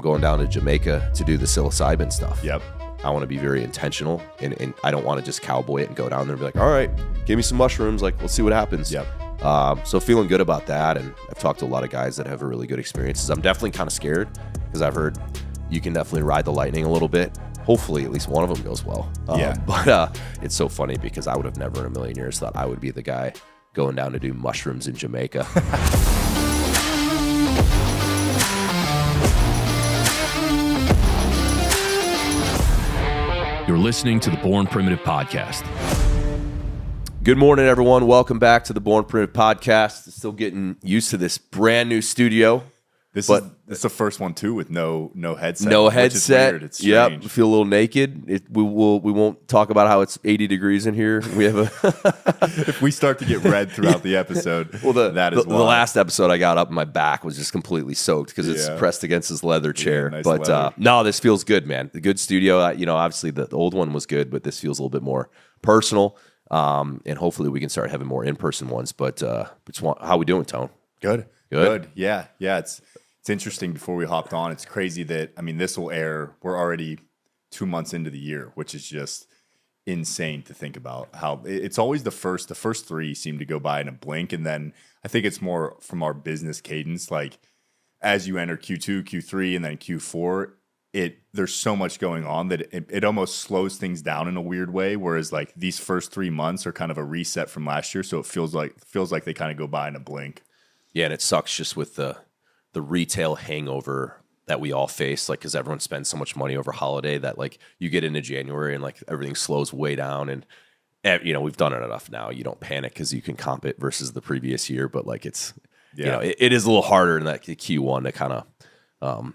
going down to Jamaica to do the psilocybin stuff. Yep. I want to be very intentional, and I don't want to just cowboy it and go down there and be like, all right, give me some mushrooms. Like, let's see what happens. Yep. So feeling good about that. And I've talked to a lot of guys that have really good experiences. I'm definitely kind of scared because I've heard you can definitely ride the lightning a little bit. Hopefully at least one of them goes well. But it's so funny because I would have never in a million years thought I would be the guy going down to do mushrooms in Jamaica. You're listening to the Born Primitive Podcast. Good morning, everyone. Welcome back to the Born Primitive Podcast. Still getting used to this brand new studio. This is the first one too with no headset. No which headset. Is weird. It's strange. Yep. Feel a little naked. We won't talk about how it's 80 degrees in here. We have If we start to get red throughout the episode, that is the last episode I got up and my back was just completely soaked because it's pressed against this leather chair. Nice but leather. no, this feels good, man. The good studio. Obviously the old one was good, but this feels a little bit more personal. And hopefully we can start having more in-person ones. But how we doing, Tone? Good. Yeah. It's interesting. Before we hopped on, it's crazy that this will air. We're already 2 months into the year, which is just insane to think about. How it's always the first three seem to go by in a blink, and then I think it's more from our business cadence. Like as you enter Q2, Q3, and then Q4, there's so much going on that it almost slows things down in a weird way. Whereas like these first 3 months are kind of a reset from last year, so it feels like they kind of go by in a blink. Yeah, and it sucks just with the retail hangover that we all face, like because everyone spends so much money over holiday that like you get into January and like everything slows way down. And we've done it enough now. You don't panic because you can comp it versus the previous year, but like it is a little harder in that Q1 to kind of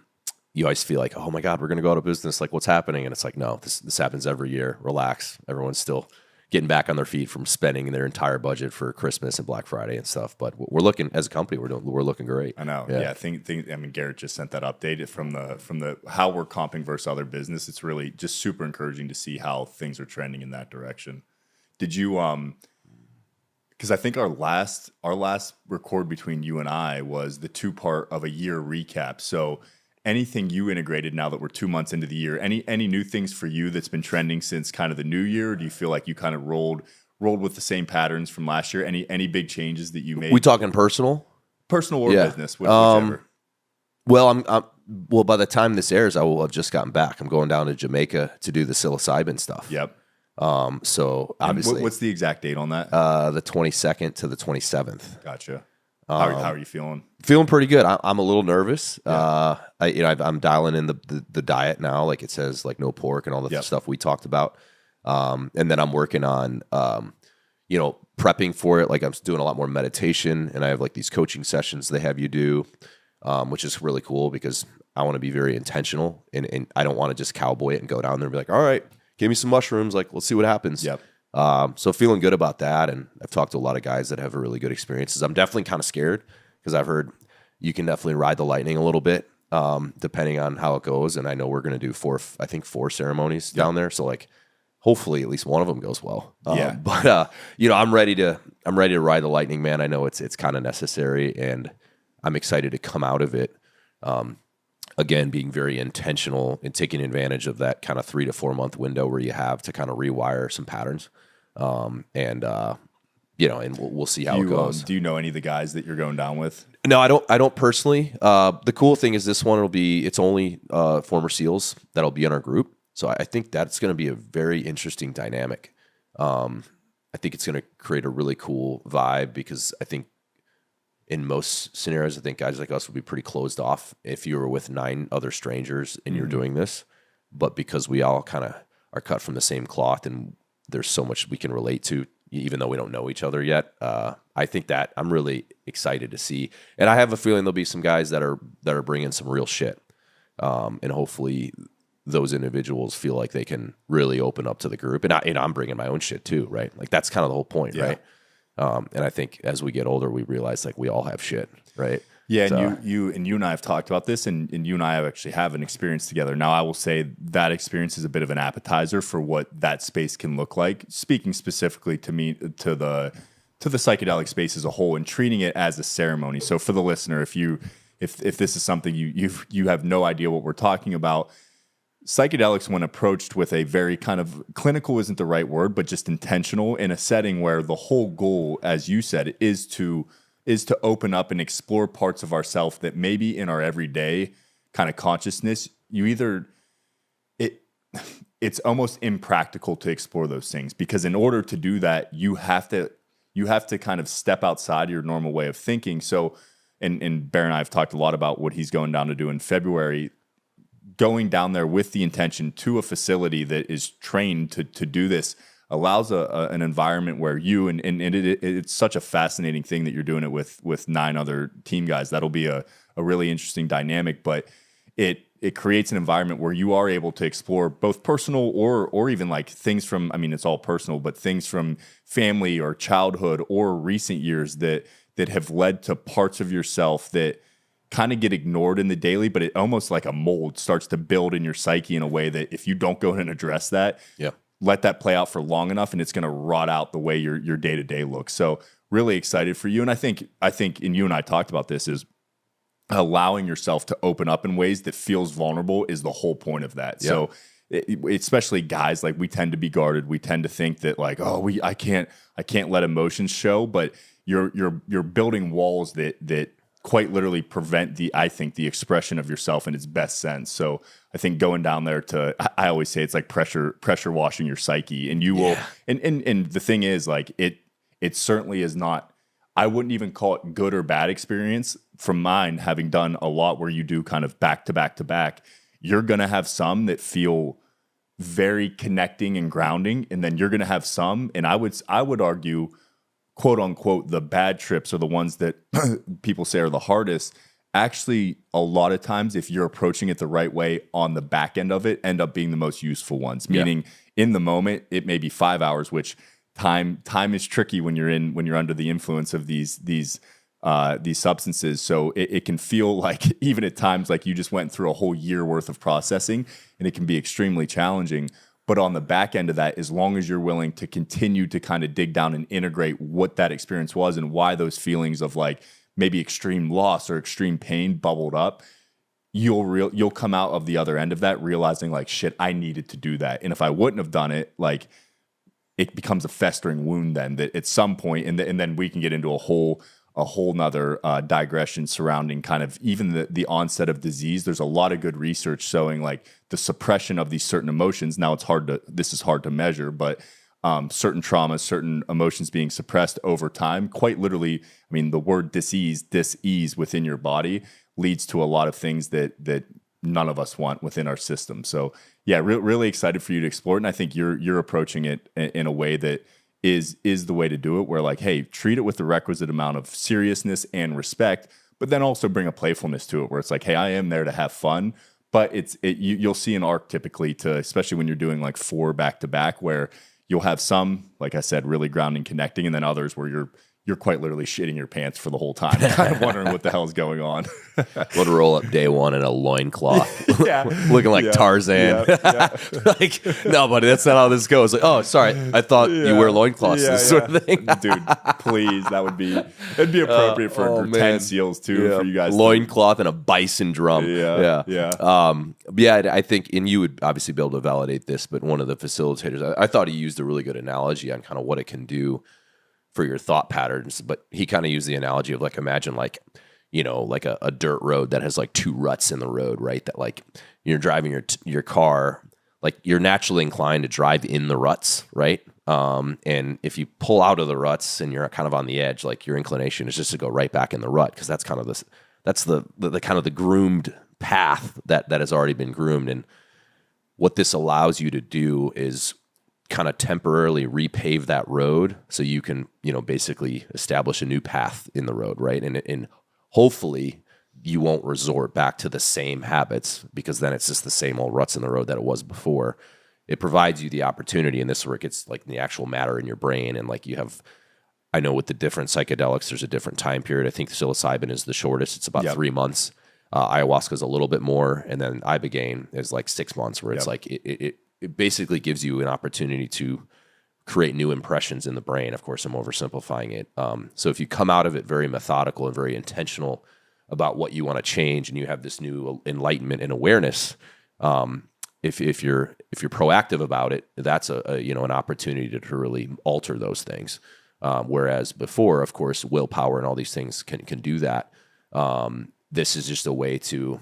you always feel like, oh my God, we're gonna go out of business. Like what's happening? And it's like, no, this happens every year. Relax. Everyone's still getting back on their feet from spending their entire budget for Christmas and Black Friday and stuff. But we're looking, as a company, we're looking great. I know. Yeah. Garrett just sent that update from the how we're comping versus other business. It's really just super encouraging to see how things are trending in that direction. Did you because I think our last record between you and I was the 2-part of a year recap. So anything you integrated now that we're 2 months into the year? Any new things for you that's been trending since kind of the new year? Or do you feel like you kind of rolled with the same patterns from last year? Any big changes that you made? We talking personal or business? Whichever. Well, by the time this airs, I will have just gotten back. I'm going down to Jamaica to do the psilocybin stuff. Yep. So obviously, what's the exact date on that? The 22nd to the 27th. Gotcha. How are you feeling? Feeling pretty good. I'm a little nervous. Yeah. I'm dialing in the diet now. Like it says, like no pork and all the stuff we talked about. And then I'm working on, prepping for it. Like I'm doing a lot more meditation, and I have like these coaching sessions they have you do, which is really cool because I want to be very intentional, and I don't want to just cowboy it and go down there and be like, all right, give me some mushrooms. Like, let's see what happens. Yep. So feeling good about that, and I've talked to a lot of guys that have really good experiences. I'm definitely kind of scared because I've heard you can definitely ride the lightning a little bit, depending on how it goes. And I know we're going to do 4 ceremonies down there, so like hopefully at least one of them goes well. But I'm ready to ride the lightning, man. I know it's kind of necessary, and I'm excited to come out of it. Again, being very intentional and taking advantage of that kind of 3 to 4 month window where you have to kind of rewire some patterns. And we'll see how it goes. Do you know any of the guys that you're going down with? No, I don't personally. The cool thing is this one it's only former SEALs that'll be in our group. So I think that's going to be a very interesting dynamic. I think it's going to create a really cool vibe because I think in most scenarios, I think guys like us would be pretty closed off if you were with 9 other strangers and you're doing this. But because we all kind of are cut from the same cloth and there's so much we can relate to, even though we don't know each other yet, I think that I'm really excited to see. And I have a feeling there'll be some guys that are bringing some real shit. And hopefully those individuals feel like they can really open up to the group. And I'm bringing my own shit too, right? Like that's kind of the whole point, right? And I think as we get older, we realize like we all have shit, right? Yeah, and you and I have talked about this, and you and I actually have an experience together. Now, I will say that experience is a bit of an appetizer for what that space can look like. Speaking specifically to the psychedelic space as a whole, and treating it as a ceremony. So for the listener, if you if this is something you have no idea what we're talking about, psychedelics, when approached with a very kind of clinical isn't the right word, but just intentional in a setting where the whole goal, as you said, is to open up and explore parts of ourself that maybe in our everyday kind of consciousness, it's almost impractical to explore those things, because in order to do that, you have to kind of step outside your normal way of thinking. So, and Bear and I have talked a lot about what he's going down to do in February. Going down there with the intention to a facility that is trained to do this allows an environment where you and it's such a fascinating thing that you're doing it with 9 other team guys. That'll be a really interesting dynamic, but it creates an environment where you are able to explore both personal or even like things from, I mean, it's all personal, but things from family or childhood or recent years that have led to parts of yourself that kind of get ignored in the daily, but it almost like a mold starts to build in your psyche in a way that if you don't go in and address that, let that play out for long enough, and it's going to rot out the way your day-to-day looks. So really excited for you. And I think, and you and I talked about this, is allowing yourself to open up in ways that feels vulnerable is the whole point of that. Yeah. So especially guys, like, we tend to be guarded. We tend to think that like, oh, I can't let emotions show, but you're building walls that quite literally prevent the expression of yourself in its best sense. So I think going down there I always say it's like pressure washing your psyche, and you will, and the thing is, like, it certainly is not, I wouldn't even call it good or bad experience. From mine, having done a lot where you do kind of back to back to back, you're going to have some that feel very connecting and grounding. And then you're going to have some, and I would argue, quote unquote, the bad trips are the ones that people say are the hardest. Actually, a lot of times, if you're approaching it the right way on the back end of it, end up being the most useful ones. Meaning, in the moment, it may be 5 hours, which time is tricky when you're under the influence of these substances. So it can feel like, even at times, like you just went through a whole year worth of processing, and it can be extremely challenging. But on the back end of that, as long as you're willing to continue to kind of dig down and integrate what that experience was and why those feelings of like maybe extreme loss or extreme pain bubbled up, you'll come out of the other end of that realizing like, shit, I needed to do that. And if I wouldn't have done it, like, it becomes a festering wound then that at some point, and then we can get into a whole nother digression surrounding kind of even the onset of disease. There's a lot of good research showing like the suppression of these certain emotions. Now this is hard to measure, but certain traumas, certain emotions being suppressed over time, quite literally, I mean, the word dis-ease within your body leads to a lot of things that none of us want within our system. So yeah, really excited for you to explore it. And I think you're approaching it in a way that is the way to do it, where like, hey, treat it with the requisite amount of seriousness and respect, but then also bring a playfulness to it, where it's like, hey, I am there to have fun. But you'll see an arc typically to, especially when you're doing like 4 back to back, where you'll have some, like I said, really grounding, connecting, and then others where you're quite literally shitting your pants for the whole time, kind of wondering what the hell is going on. Would roll up day one in a loincloth, looking like Tarzan. Like, no, buddy, that's not how this goes. Like, oh, sorry, I thought you wear loincloths, this sort of thing. Dude, please, it'd be appropriate for 10 SEALs too, for you guys. Loincloth and a bison drum. Yeah. I think, and you would obviously be able to validate this, but one of the facilitators, I thought he used a really good analogy on kind of what it can do for your thought patterns, but he kind of used the analogy of like, imagine like, you know, like a dirt road that has like 2 ruts in the road, right? That like you're driving your car, like you're naturally inclined to drive in the ruts, right? And if you pull out of the ruts and you're kind of on the edge, like your inclination is just to go right back in the rut, because that's kind of the kind of the groomed path that has already been groomed. And what this allows you to do is kind of temporarily repave that road so you can, you know, basically establish a new path in the road, right? And hopefully you won't resort back to the same habits, because then it's just the same old ruts in the road that it was before. It provides you the opportunity, and this is where it gets like the actual matter in your brain. And like you have, I know with the different psychedelics, there's a different time period. I think psilocybin is the shortest. It's about 3 months. Ayahuasca is a little bit more. And then ibogaine is like 6 months, where it's like, it basically gives you an opportunity to create new impressions in the brain. Of course, I'm oversimplifying it. So if you come out of it very methodical and very intentional about what you want to change and you have this new enlightenment and awareness, if you're proactive about it, that's a you know, an opportunity to really alter those things. Whereas before, of course, willpower and all these things can do that. This is just a way to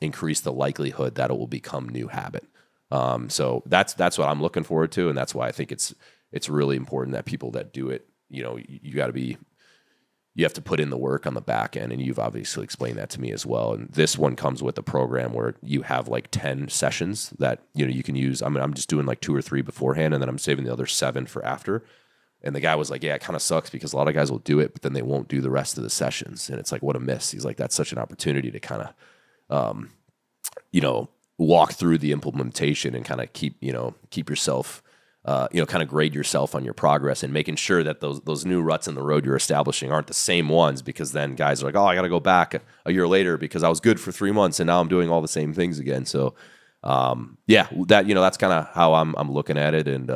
increase the likelihood that it will become new habit. So that's what I'm looking forward to, and that's why I think it's really important that people that do it, you know, you have to put in the work on the back end, and you've obviously explained that to me as well. And this one comes with a program where you have like 10 sessions that, you know, you can use. I mean, I'm just doing like 2 or 3 beforehand, and then I'm saving the other 7 for after. And the guy was like, yeah, it kind of sucks because a lot of guys will do it, but then they won't do the rest of the sessions. And it's like, what a miss. He's like, that's such an opportunity to kind of, you know, walk through the implementation and kind of keep yourself, you know, kind of grade yourself on your progress and making sure that those new ruts in the road you're establishing aren't the same ones, because then guys are like, oh, I got to go back a year later because I was good for 3 months and now I'm doing all the same things again. So, yeah, that, you know, that's kind of how I'm looking at it. And,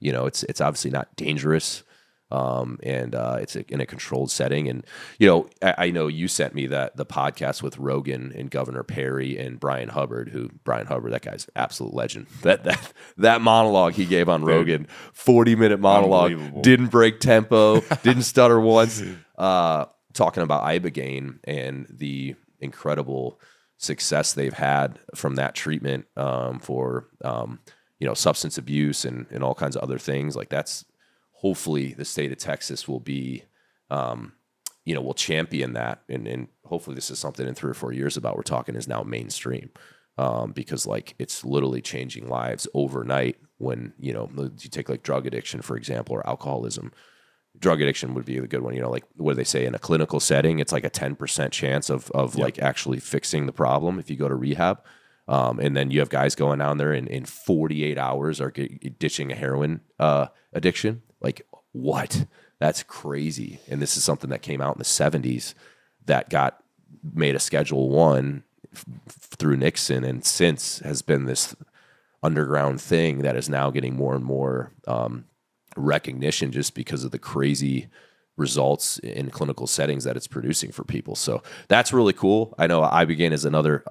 you know, it's obviously not dangerous. And it's in a controlled setting. And, you know, I know you sent me the podcast with Rogan and Governor Perry and Brian Hubbard, that guy's an absolute legend. That monologue he gave on Rogan, 40-minute monologue, didn't break tempo, didn't stutter once, talking about ibogaine and the incredible success they've had from that treatment, for, you know, substance abuse and all kinds of other things. Like, that's, hopefully the state of Texas will be, you know, will champion that. And hopefully this is something in 3 or 4 years about we're talking is now mainstream, because like it's literally changing lives overnight when, you know, you take like drug addiction, for example, or alcoholism. Drug addiction would be a good one. You know, like what do they say in a clinical setting? It's like a 10% chance of like actually fixing the problem if you go to rehab. And then you have guys going down there in 48 hours are ditching a heroin addiction. Like, what? That's crazy. And this is something that came out in the 70s that got made a Schedule I through Nixon, and since has been this underground thing that is now getting more and more recognition just because of the crazy results in clinical settings that it's producing for people. So that's really cool. I know ibogaine is another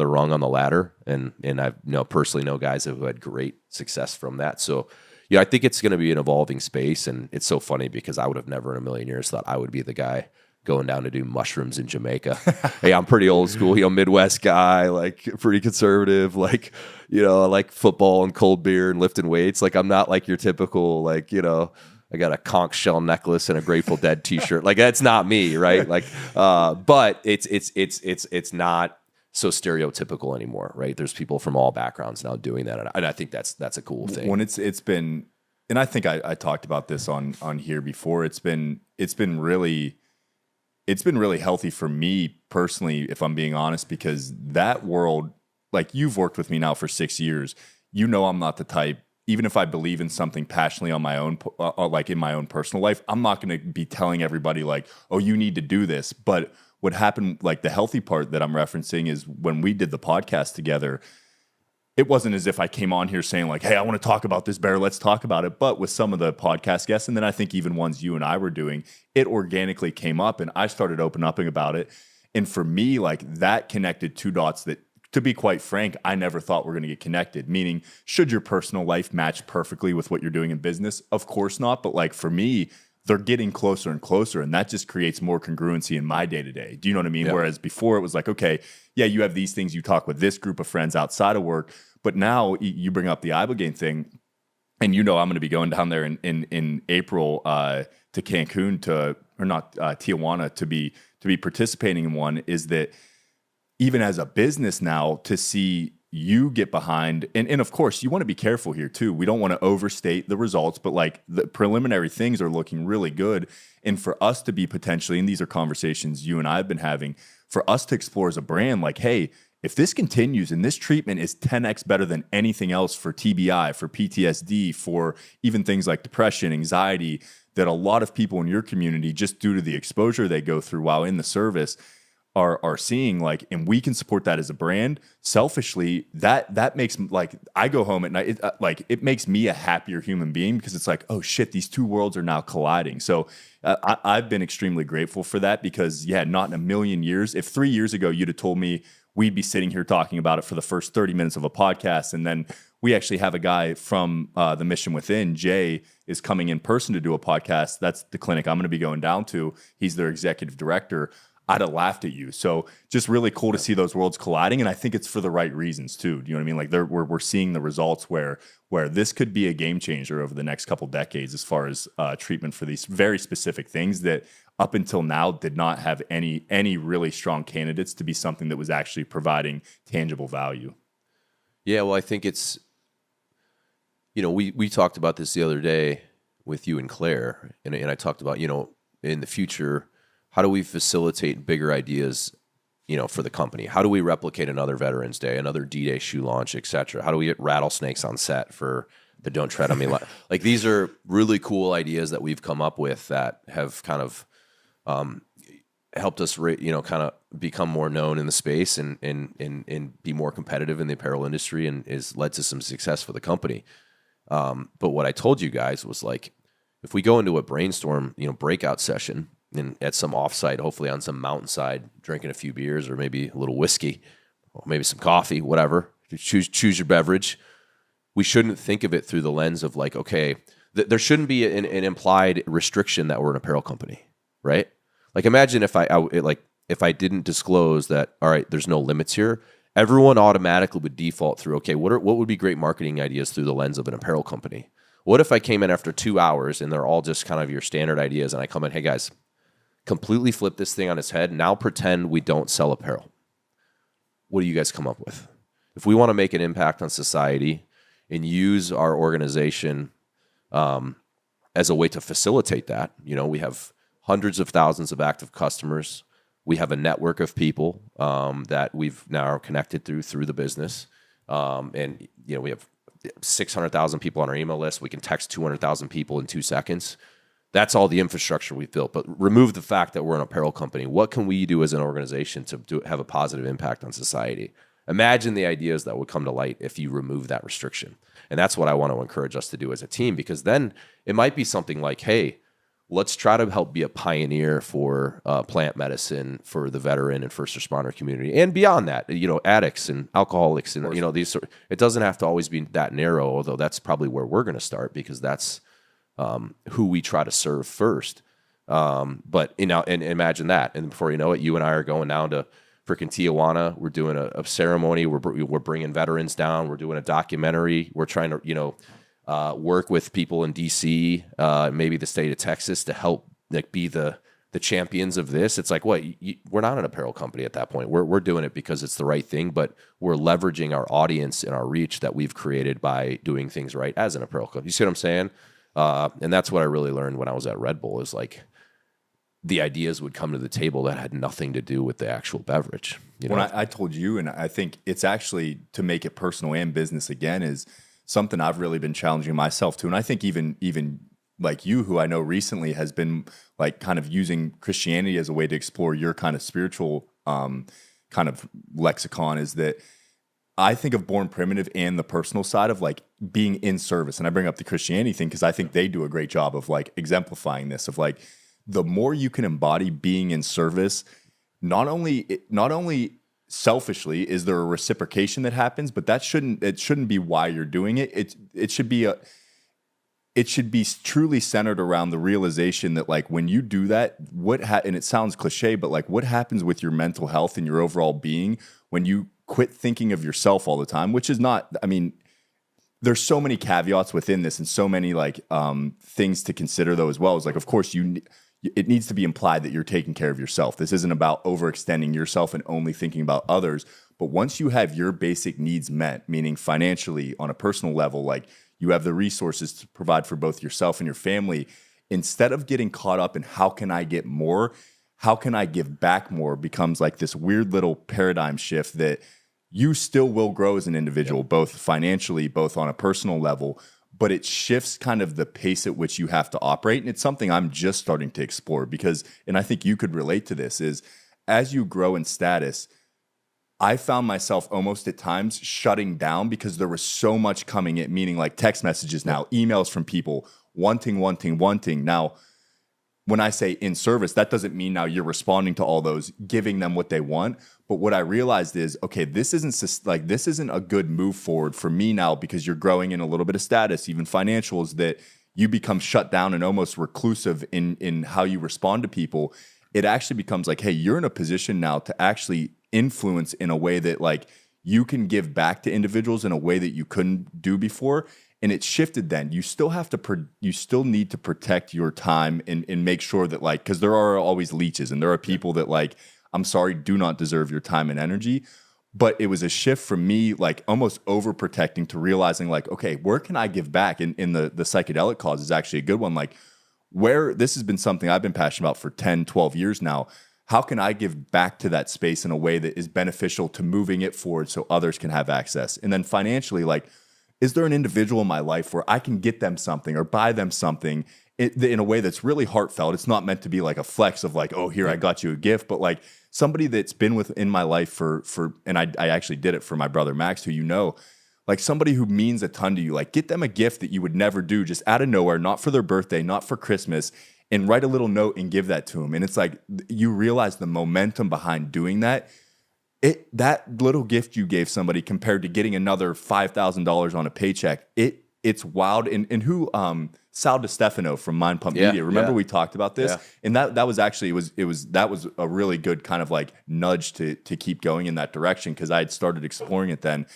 rung on the ladder, and I personally know guys who had great success from that. So yeah, I think it's going to be an evolving space, and it's so funny because I would have never in a million years thought I would be the guy going down to do mushrooms in Jamaica. Hey, I'm pretty old school, you know, Midwest guy, like pretty conservative, like, you know, I like football and cold beer and lifting weights. Like, I'm not like your typical, like, you know, I got a conch shell necklace and a Grateful Dead t-shirt. Like, that's not me, right? Like, but it's not so stereotypical anymore, right? There's people from all backgrounds now doing that, and I think that's a cool thing. When it's been, and I think I talked about this on here before. It's been really healthy for me personally, if I'm being honest, because that world, like, you've worked with me now for 6 years. You know, I'm not the type. Even if I believe in something passionately on my own, like in my own personal life, I'm not going to be telling everybody like, oh, you need to do this. But what happened, like the healthy part that I'm referencing, is when we did the podcast together, it wasn't as if I came on here saying like, hey, I want to talk about this bear, let's talk about it. But with some of the podcast guests, and then I think even ones you and I were doing, it organically came up and I started opening up about it. And for me, like, that connected 2 dots that, to be quite frank, I never thought were going to get connected. Meaning, should your personal life match perfectly with what you're doing in business? Of course not. But like, for me, they're getting closer and closer, and that just creates more congruency in my day-to-day. Do you know what I mean? Yeah. Whereas before it was like, okay, yeah, you have these things, you talk with this group of friends outside of work, but now you bring up the ibogaine thing, and you know I'm going to be going down there in April to Cancun Tijuana to be participating in one. Is that even as a business now, to see you get behind, and of course you want to be careful here too. We don't want to overstate the results, but like, the preliminary things are looking really good. And for us to be potentially, and these are conversations you and I have been having, for us to explore as a brand, like, hey, if this continues and this treatment is 10x better than anything else for TBI, for PTSD, for even things like depression, anxiety, that a lot of people in your community, just due to the exposure they go through while in the service, are seeing, like, and we can support that as a brand. Selfishly, that makes, like, I go home at night, it makes me a happier human being, because it's like, oh shit, these two worlds are now colliding. So I've been extremely grateful for that, because not in a million years, if 3 years ago you'd have told me we'd be sitting here talking about it for the first 30 minutes of a podcast, and then we actually have a guy from the Mission Within, Jay, is coming in person to do a podcast. That's the clinic I'm going to be going down to. He's their executive director. I'd have laughed at you. So just really cool to see those worlds colliding, and I think it's for the right reasons too. Do you know what I mean? Like we're seeing the results where this could be a game changer over the next couple decades as far as treatment for these very specific things that up until now did not have any really strong candidates to be something that was actually providing tangible value. Yeah, well, I think it's, we talked about this the other day with you and Claire, and I talked about, in the future, how do we facilitate bigger ideas, for the company? How do we replicate another Veterans Day, another D-Day shoe launch, et cetera? How do we get rattlesnakes on set for the Don't Tread on Me? Like, these are really cool ideas that we've come up with that have kind of helped us, kind of become more known in the space and be more competitive in the apparel industry, and has led to some success for the company. But what I told you guys was, like, if we go into a brainstorm, breakout session, and at some offsite, hopefully on some mountainside, drinking a few beers or maybe a little whiskey, or maybe some coffee, whatever. Choose your beverage. We shouldn't think of it through the lens of, like, okay, there shouldn't be an implied restriction that we're an apparel company, right? Like, imagine if I didn't disclose that, all right, there's no limits here, everyone automatically would default through, okay, what would be great marketing ideas through the lens of an apparel company? What if I came in after 2 hours and they're all just kind of your standard ideas, and I come in, hey guys, completely flip this thing on its head. Now pretend we don't sell apparel. What do you guys come up with? If we want to make an impact on society and use our organization as a way to facilitate that, we have hundreds of thousands of active customers. We have a network of people that we've now connected through the business. And we have 600,000 people on our email list. We can text 200,000 people in 2 seconds. That's all the infrastructure we've built. But remove the fact that we're an apparel company. What can we do as an organization to have a positive impact on society? Imagine the ideas that would come to light if you remove that restriction. And that's what I want to encourage us to do as a team, because then it might be something like, hey, let's try to help be a pioneer for plant medicine for the veteran and first responder community, and beyond that, addicts and alcoholics, and these. It doesn't have to always be that narrow, although that's probably where we're going to start, because that's who we try to serve first. But and imagine that, and before you know it, you and I are going down to freaking Tijuana. We're doing a ceremony. We're bringing veterans down. We're doing a documentary. We're trying to work with people in DC, maybe the state of Texas, to help be the champions of this. It's like, we're not an apparel company at that point. We're doing it because it's the right thing, but we're leveraging our audience and our reach that we've created by doing things right as an apparel company. You see what I'm saying? And that's what I really learned when I was at Red Bull, is like the ideas would come to the table that had nothing to do with the actual beverage. When I told you, and I think it's actually, to make it personal and business again, is something I've really been challenging myself to. And I think even like you, who I know recently has been like kind of using Christianity as a way to explore your kind of spiritual kind of lexicon, is that I think of Born Primitive and the personal side of like being in service. And I bring up the Christianity thing because I think they do a great job of like exemplifying this, of like, the more you can embody being in service, not only selfishly is there a reciprocation that happens, but it shouldn't be why you're doing it. It should be truly centered around the realization that, like, when you do that, and it sounds cliche, but like, what happens with your mental health and your overall being when you quit thinking of yourself all the time, which is not, I mean, there's so many caveats within this and so many like things to consider though as well. Is like, of course it needs to be implied that you're taking care of yourself. This isn't about overextending yourself and only thinking about others. But once you have your basic needs met, meaning financially, on a personal level, like you have the resources to provide for both yourself and your family, instead of getting caught up in how can I get more, how can I give back more, becomes like this weird little paradigm shift that you still will grow as an individual, both financially, both on a personal level, but it shifts kind of the pace at which you have to operate. And it's something I'm just starting to explore because, and I think you could relate to this, is as you grow in status, I found myself almost at times shutting down because there was so much coming in, meaning like text messages now, emails from people wanting. Now, when I say in service, that doesn't mean now you're responding to all those, giving them what they want. But what I realized is, okay, this isn't a good move forward for me now, because you're growing in a little bit of status, even financials, that you become shut down and almost reclusive in how you respond to people. It actually becomes like, hey, you're in a position now to actually influence in a way that like you can give back to individuals in a way that you couldn't do before. And it shifted then. You still have to, you still need to protect your time and make sure that like, because there are always leeches and there are people that like, I'm sorry, do not deserve your time and energy. But it was a shift from me, like almost overprotecting, to realizing like, okay, where can I give back? In the psychedelic cause is actually a good one. Like, where this has been something I've been passionate about for 10, 12 years now. How can I give back to that space in a way that is beneficial to moving it forward so others can have access? And then financially, like, is there an individual in my life where I can get them something or buy them something in a way that's really heartfelt? It's not meant to be like a flex of like, oh, here, I got you a gift, but like somebody that's been in my life for, and I actually did it for my brother Max, who, you know, like somebody who means a ton to you. Like, get them a gift that you would never do, just out of nowhere, not for their birthday, not for Christmas, and write a little note and give that to them. And it's like, you realize the momentum behind doing that. That little gift you gave somebody compared to getting another $5,000 on a paycheck, it's wild. And who Sal DiStefano from Mind Pump Media, remember we talked about this? Yeah. And that was actually that was a really good kind of like nudge to keep going in that direction, because I had started exploring it then.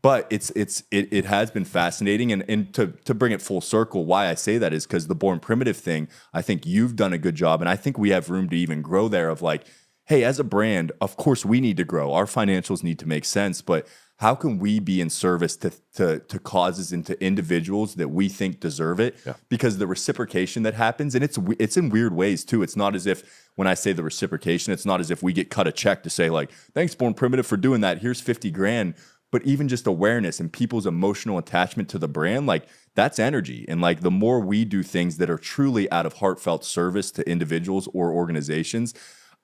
But it has been fascinating, and to bring it full circle, why I say that is because the Born Primitive thing, I think you've done a good job, and I think we have room to even grow there of like, hey, as a brand, of course we need to grow. Our financials need to make sense, but how can we be in service to causes and to individuals that we think deserve it? Yeah. Because the reciprocation that happens, and it's in weird ways too. It's not as if, when I say the reciprocation, it's not as if we get cut a check to say like, thanks Born Primitive for doing that, here's 50 grand. But even just awareness and people's emotional attachment to the brand, like that's energy. And like the more we do things that are truly out of heartfelt service to individuals or organizations,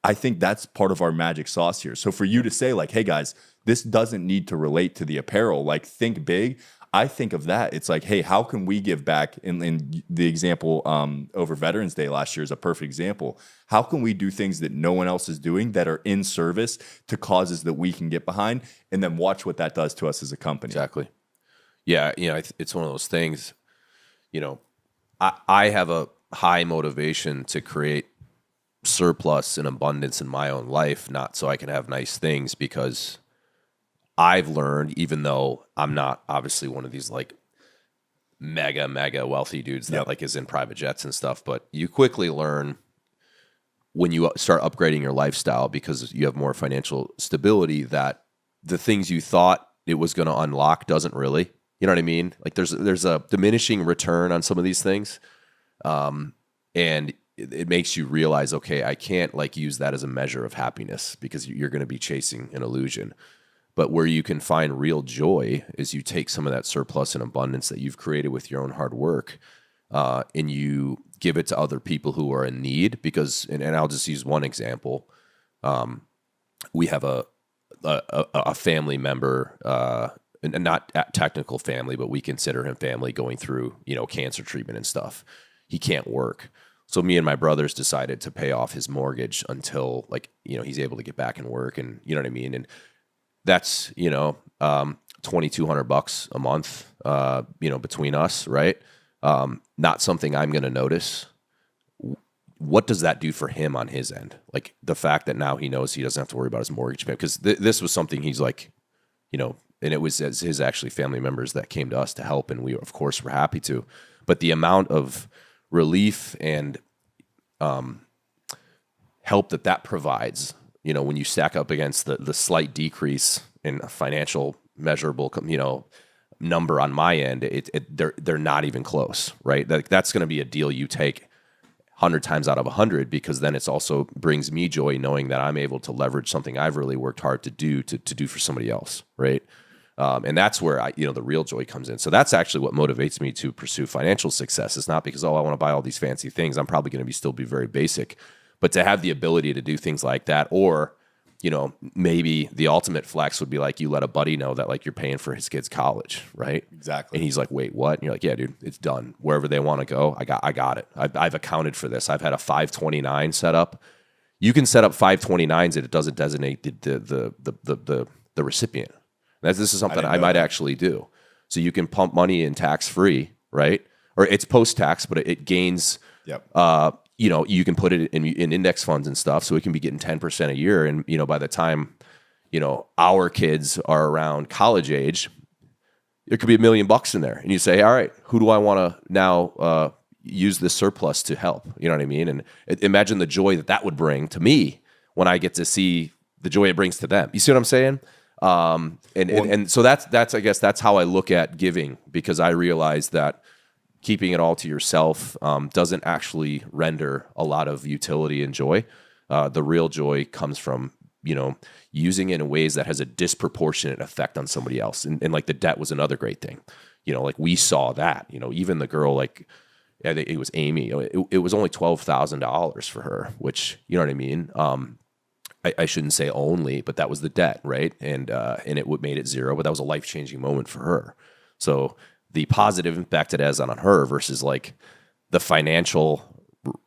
I think that's part of our magic sauce here. So for you to say like, hey guys, this doesn't need to relate to the apparel, like think big. I think of that. It's like, hey, how can we give back? In the example over Veterans Day last year is a perfect example. How can we do things that no one else is doing that are in service to causes that we can get behind, and then watch what that does to us as a company? Exactly. Yeah, it's one of those things. I have a high motivation to create surplus and abundance in my own life, not so I can have nice things, because I've learned, even though I'm not obviously one of these like mega wealthy dudes that like is in private jets and stuff, but you quickly learn when you start upgrading your lifestyle, because you have more financial stability, that the things you thought it was going to unlock doesn't really. You know what I mean? Like there's a diminishing return on some of these things, and it makes you realize, okay, I can't like use that as a measure of happiness, because you're going to be chasing an illusion. But where you can find real joy is you take some of that surplus and abundance that you've created with your own hard work, and you give it to other people who are in need. Because, and I'll just use one example. We have a family member, and not technical family, but we consider him family, going through, cancer treatment and stuff. He can't work. So me and my brothers decided to pay off his mortgage until he's able to get back and work, and you know what I mean? And that's, $2,200 a month, between us, right? Not something I'm going to notice. What does that do for him on his end? Like the fact that now he knows he doesn't have to worry about his mortgage payment, because this was something he's like, and it was his actually family members that came to us to help, and we of course were happy to. But the amount of relief and help that provides, when you stack up against the slight decrease in a financial measurable, number on my end, they're not even close, right? That's going to be a deal you take 100 times out of 100, because then it's also brings me joy knowing that I'm able to leverage something I've really worked hard to do for somebody else, right? And that's where the real joy comes in. So that's actually what motivates me to pursue financial success. It's not because, I want to buy all these fancy things. I'm probably going to still be very basic. But to have the ability to do things like that, or, maybe the ultimate flex would be like you let a buddy know that like you're paying for his kid's college, right? Exactly. And he's like, wait, what? And you're like, yeah, dude, it's done. Wherever they want to go, I got it. I've accounted for this. I've had a 529 set up. You can set up 529s and it doesn't designate the recipient. This is something I might actually do. So you can pump money in tax free, right? Or it's post tax, but it gains. Yep. You can put it in index funds and stuff, so it can be getting 10% a year. And by the time our kids are around college age, there could be $1 million in there. And you say, all right, who do I want to now use this surplus to help? You know what I mean? And imagine the joy that would bring to me when I get to see the joy it brings to them. You see what I'm saying? And so that's I guess that's how I look at giving, because I realize that keeping it all to yourself doesn't actually render a lot of utility and joy. The real joy comes from using it in ways that has a disproportionate effect on somebody else. And like the debt was another great thing. Like we saw that. Even the girl, like it was Amy. It was only $12,000 for her, which you know what I mean. I shouldn't say only, but that was the debt, right? And it made it zero, but that was a life-changing moment for her. So the positive impact it has on her versus like the financial,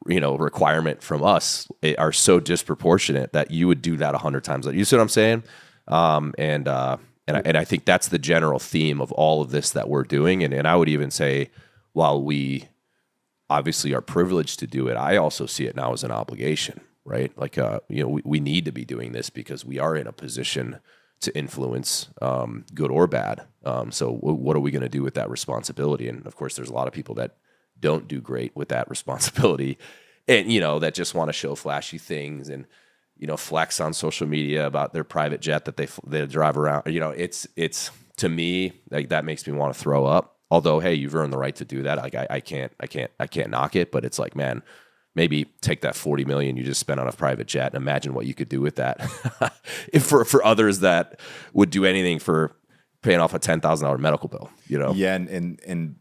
requirement from us are so disproportionate that you would do that 100 times. You see what I'm saying? And I think that's the general theme of all of this that we're doing. And I would even say, while we obviously are privileged to do it, I also see it now as an obligation, right? Like, we need to be doing this because we are in a position to influence, good or bad. So what are we going to do with that responsibility? And of course, there's a lot of people that don't do great with that responsibility, and that just want to show flashy things and flex on social media about their private jet that they drive around. It's to me, like, that makes me want to throw up. Although, hey, you've earned the right to do that. Like I can't knock it, but it's like, man, maybe take that $40 million you just spent on a private jet and imagine what you could do with that. If for others that would do anything for paying off a $10,000 medical bill, Yeah, and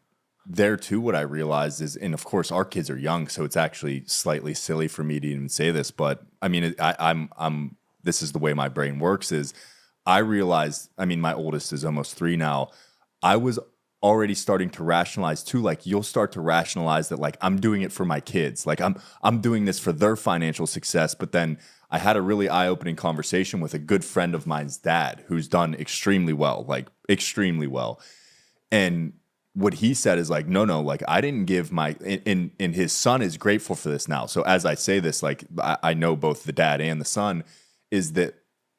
there too, what I realized is, and of course our kids are young, so it's actually slightly silly for me to even say this, but I mean, I'm this is the way my brain works. Is I realized, I mean, my oldest is almost 3 now. I was already starting to rationalize too. Like, you'll start to rationalize that, like, I'm doing it for my kids. Like, I'm doing this for their financial success. But then I had a really eye-opening conversation with a good friend of mine's dad, who's done extremely well, like extremely well. And what he said is like, no, like, I didn't give my, and his son is grateful for this now. So as I say this, like, I know both the dad and the son, is that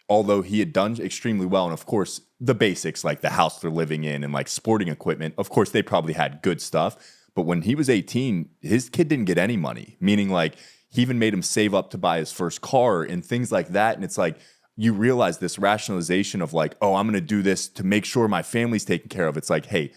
although he had done extremely well, and of course the basics, like the house they're living in and like sporting equipment, of course they probably had good stuff. But when he was 18, his kid didn't get any money, meaning like he even made him save up to buy his first car and things like that. And it's like, you realize this rationalization of like, oh, I'm going to do this to make sure my family's taken care of. It's like, hey,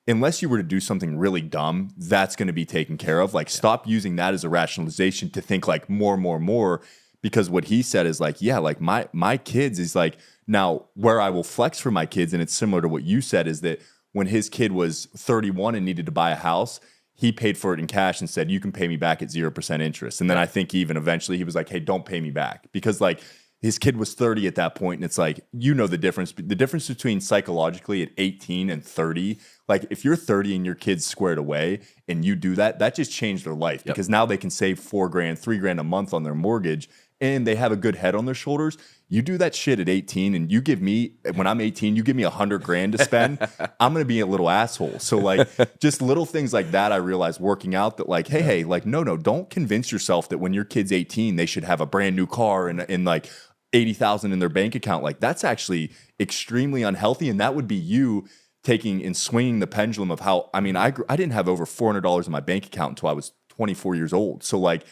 unless you were to do something really dumb, that's going to be taken care of. Like, stop using that as a rationalization to think like more. Because what he said is like, yeah, like my kids is like, now where I will flex for my kids, and it's similar to what you said, is that when his kid was 31 and needed to buy a house, he paid for it in cash and said, you can pay me back at 0% interest. And then I think even eventually he was like, hey, don't pay me back, because like his kid was 30 at that point. And it's like, the difference between psychologically at 18 and 30, like if you're 30 and your kid's squared away and you do that, that just changed their life, because now they can save $4,000, $3,000 a month on their mortgage, and they have a good head on their shoulders. You do that shit at 18, and you give me, when I'm 18, you give me $100,000 to spend, I'm going to be a little asshole. So like, just little things like that, I realized working out that like, hey, like, no, don't convince yourself that when your kid's 18, they should have a brand new car and like 80,000 in their bank account. Like, that's actually extremely unhealthy. And that would be you taking and swinging the pendulum of how, I mean, I didn't have over $400 in my bank account until I was 24 years old. So like,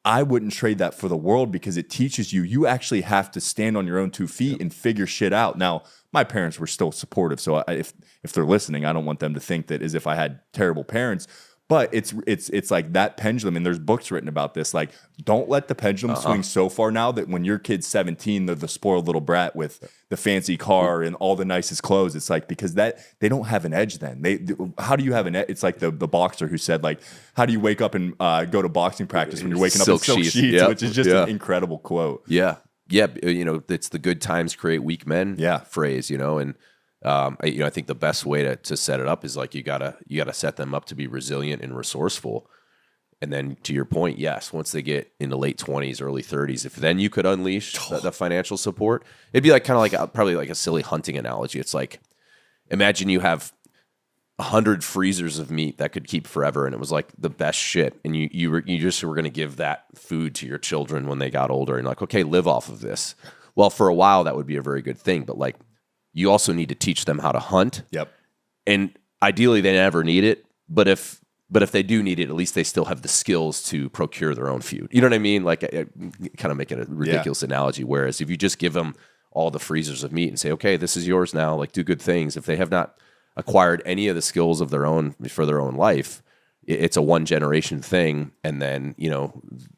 I wouldn't trade that for the world, because it teaches you actually have to stand on your own 2 feet and figure shit out. Now, my parents were still supportive. So if they're listening, I don't want them to think that as if I had terrible parents. But it's like that pendulum, and there's books written about this. Like, don't let the pendulum swing so far now that when your kid's 17, they're the spoiled little brat with the fancy car and all the nicest clothes. It's like, because that they don't have an edge then. How do you have an edge? It's like the boxer who said, like, how do you wake up and go to boxing practice when you're waking up in silk sheets? Yep. Which is just an incredible quote. Yeah. It's the good times create weak men phrase, and I think the best way to set it up is like you gotta set them up to be resilient and resourceful, and then to your point, yes, once they get into late 20s, early 30s, if then you could unleash the financial support, it'd be like kind of like probably like a silly hunting analogy. It's like, imagine you have 100 freezers of meat that could keep forever, and it was like the best shit, and you just were going to give that food to your children when they got older, and like, okay, live off of this. Well, for a while that would be a very good thing, but like, you also need to teach them how to hunt. Yep. And ideally they never need it, but if they do need it, at least they still have the skills to procure their own food. You know what I mean? Like, kind of making a ridiculous analogy. Whereas if you just give them all the freezers of meat and say, okay, this is yours now, like, do good things. If they have not acquired any of the skills of their own for their own life, it's a one generation thing. And then,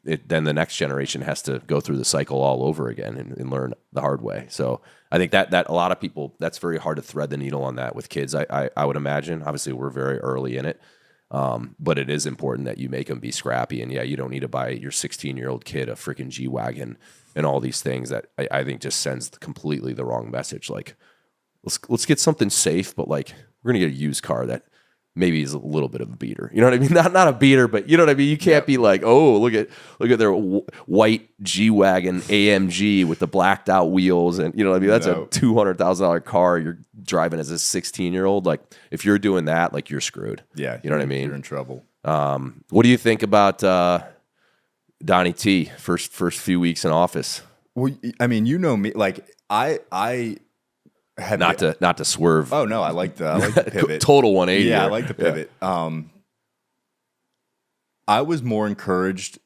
then the next generation has to go through the cycle all over again and learn the hard way. So I think that a lot of people, that's very hard to thread the needle on that with kids. I would imagine, obviously we're very early in it. But it is important that you make them be scrappy. And you don't need to buy your 16-year-old kid a freaking G-Wagon and all these things that I think just sends completely the wrong message. Like, let's get something safe, but like, we're going to get a used car that maybe is a little bit of a beater. You know what I mean? Not a beater, but you know what I mean? You can't be like, oh, look at their white G-Wagon AMG with the blacked out wheels. And you know what I mean? That's a $200,000 car you're driving as a 16-year-old. Like, if you're doing that, like, you're screwed. Yeah. You know what I mean? You're in trouble. What do you think about Donnie T first few weeks in office? Well, I mean, you know me, like, I had not to swerve. Oh no, I like the pivot. Total 180. Yeah, I like the pivot. Yeah. I was more encouraged.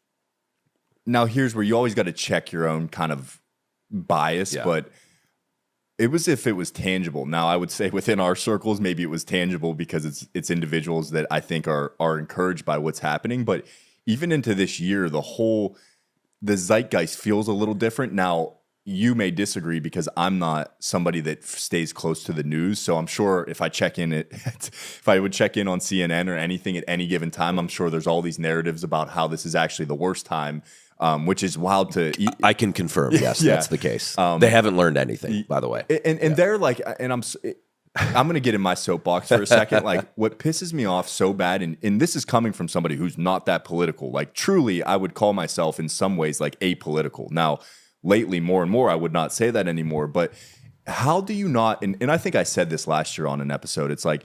Now here's where you always got to check your own kind of bias, but it was if it was tangible. Now I would say within our circles, maybe it was tangible because it's individuals that I think are encouraged by what's happening. But even into this year, the zeitgeist feels a little different now. You may disagree because I'm not somebody that stays close to the news. So I'm sure if I would check in on CNN or anything at any given time, I'm sure there's all these narratives about how this is actually the worst time, which is wild to. I can confirm. Yes, that's the case. They haven't learned anything, by the way. And they're like, and I'm going to get in my soapbox for a second. Like, what pisses me off so bad, and this is coming from somebody who's not that political. Like, truly, I would call myself in some ways like apolitical. Now, lately, more and more, I would not say that anymore. But how do you not, and I think I said this last year on an episode, it's like,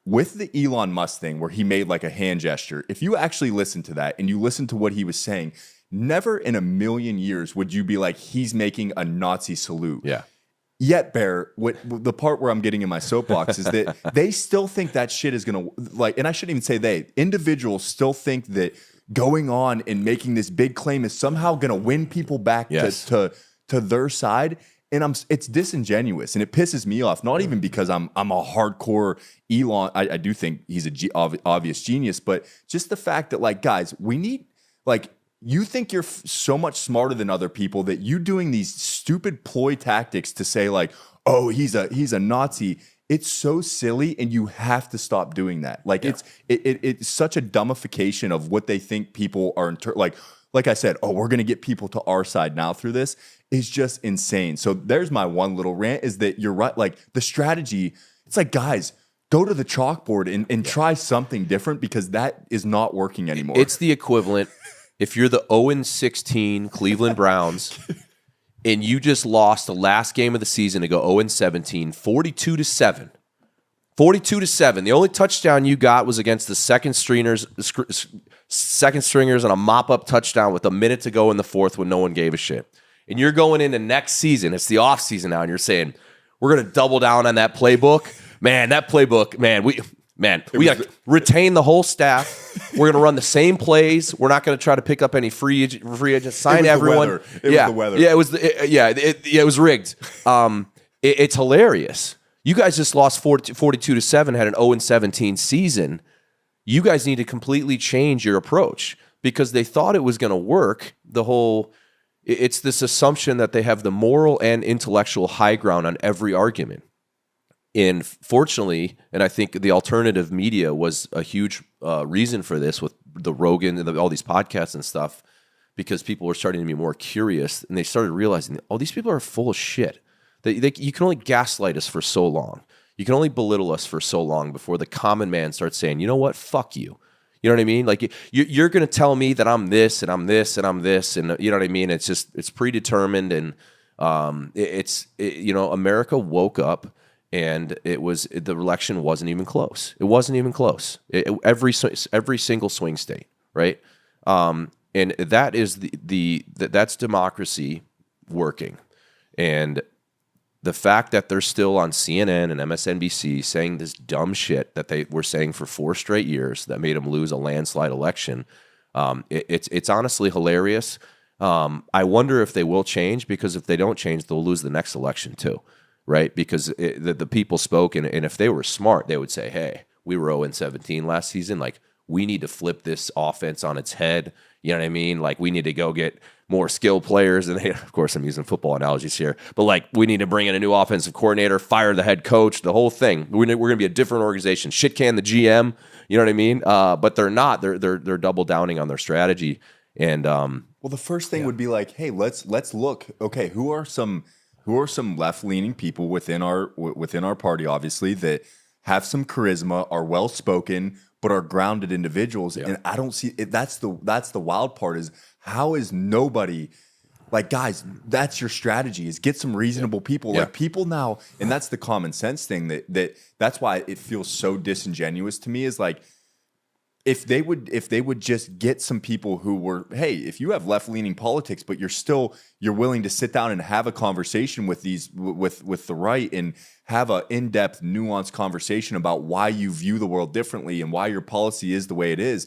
with the Elon Musk thing where he made like a hand gesture, if you actually listen to that and you listen to what he was saying, never in a million years would you be like, he's making a Nazi salute. Yeah. Yet, Bear, the part where I'm getting in my soapbox is that they still think that shit is going to, like, and I shouldn't even say they, individuals still think that going on and making this big claim is somehow going to win people back to their side. And it's disingenuous, and it pisses me off, not even because I'm a hardcore Elon. I do think he's obvious genius, but just the fact that, like, guys, we need, like, you think you're so much smarter than other people that you doing these stupid ploy tactics to say, like, oh, he's a Nazi. It's so silly, and you have to stop doing that. Like, it's such a dumbification of what they think people are like I said, oh, we're going to get people to our side now through this is just insane. So there's my one little rant is that you're right. Like, the strategy, it's like, guys, go to the chalkboard and try something different because that is not working anymore. It's the equivalent. If you're the 0-16 Cleveland Browns and you just lost the last game of the season to go 0-17, 42-7. 42-7. The only touchdown you got was against the second stringers on a mop-up touchdown with a minute to go in the fourth when no one gave a shit. And you're going into next season. It's the off season now, and you're saying, we're going to double down on that playbook. Man, that playbook, we got to retain the whole staff. We're going to run the same plays. We're not going to try to pick up any free agents. Sign everyone. It was the weather. Yeah, it was rigged. It's hilarious. You guys just lost 42-7, had an 0-17 season. you guys need to completely change your approach, because they thought it was going to work. It's this assumption that they have the moral and intellectual high ground on every argument. And fortunately, and I think the alternative media was a huge reason for this, with the Rogan and all these podcasts and stuff, because people were starting to be more curious, and they started realizing, oh, these people are full of shit. You can only gaslight us for so long. You can only belittle us for so long before the common man starts saying, you know what, fuck you. You know what I mean? Like, you're going to tell me that I'm this and I'm this and I'm this, and you know what I mean? It's predetermined, and America woke up, and the election wasn't even close. It wasn't even close. Every single swing state, right? And that is that's democracy working. And the fact that they're still on CNN and MSNBC saying this dumb shit that they were saying for 4 straight years that made them lose a landslide election, it's honestly hilarious. I wonder if they will change, because if they don't change, they'll lose the next election too, right? Because the people spoke, and if they were smart, they would say, hey, we were 0-17 last season. Like, we need to flip this offense on its head. You know what I mean? Like, we need to go get more skilled players. And of course, I'm using football analogies here, but like, we need to bring in a new offensive coordinator, fire the head coach, the whole thing. We're going to be a different organization. Shit can the GM. You know what I mean? But they're not. They're double downing on their strategy. And well, the first thing would be like, hey, let's look. Okay, who are some left leaning people within our party, obviously, that have some charisma, are well spoken, but are grounded individuals. Yeah. And I don't see it. That's the wild part, is how is nobody, like, guys, that's your strategy, is get some reasonable people. Like, people now, and that's the common sense thing that's why it feels so disingenuous to me, is like, if they would just get some people who were, hey, if you have left-leaning politics, but you're willing to sit down and have a conversation with with the right, and have a in-depth, nuanced conversation about why you view the world differently and why your policy is the way it is,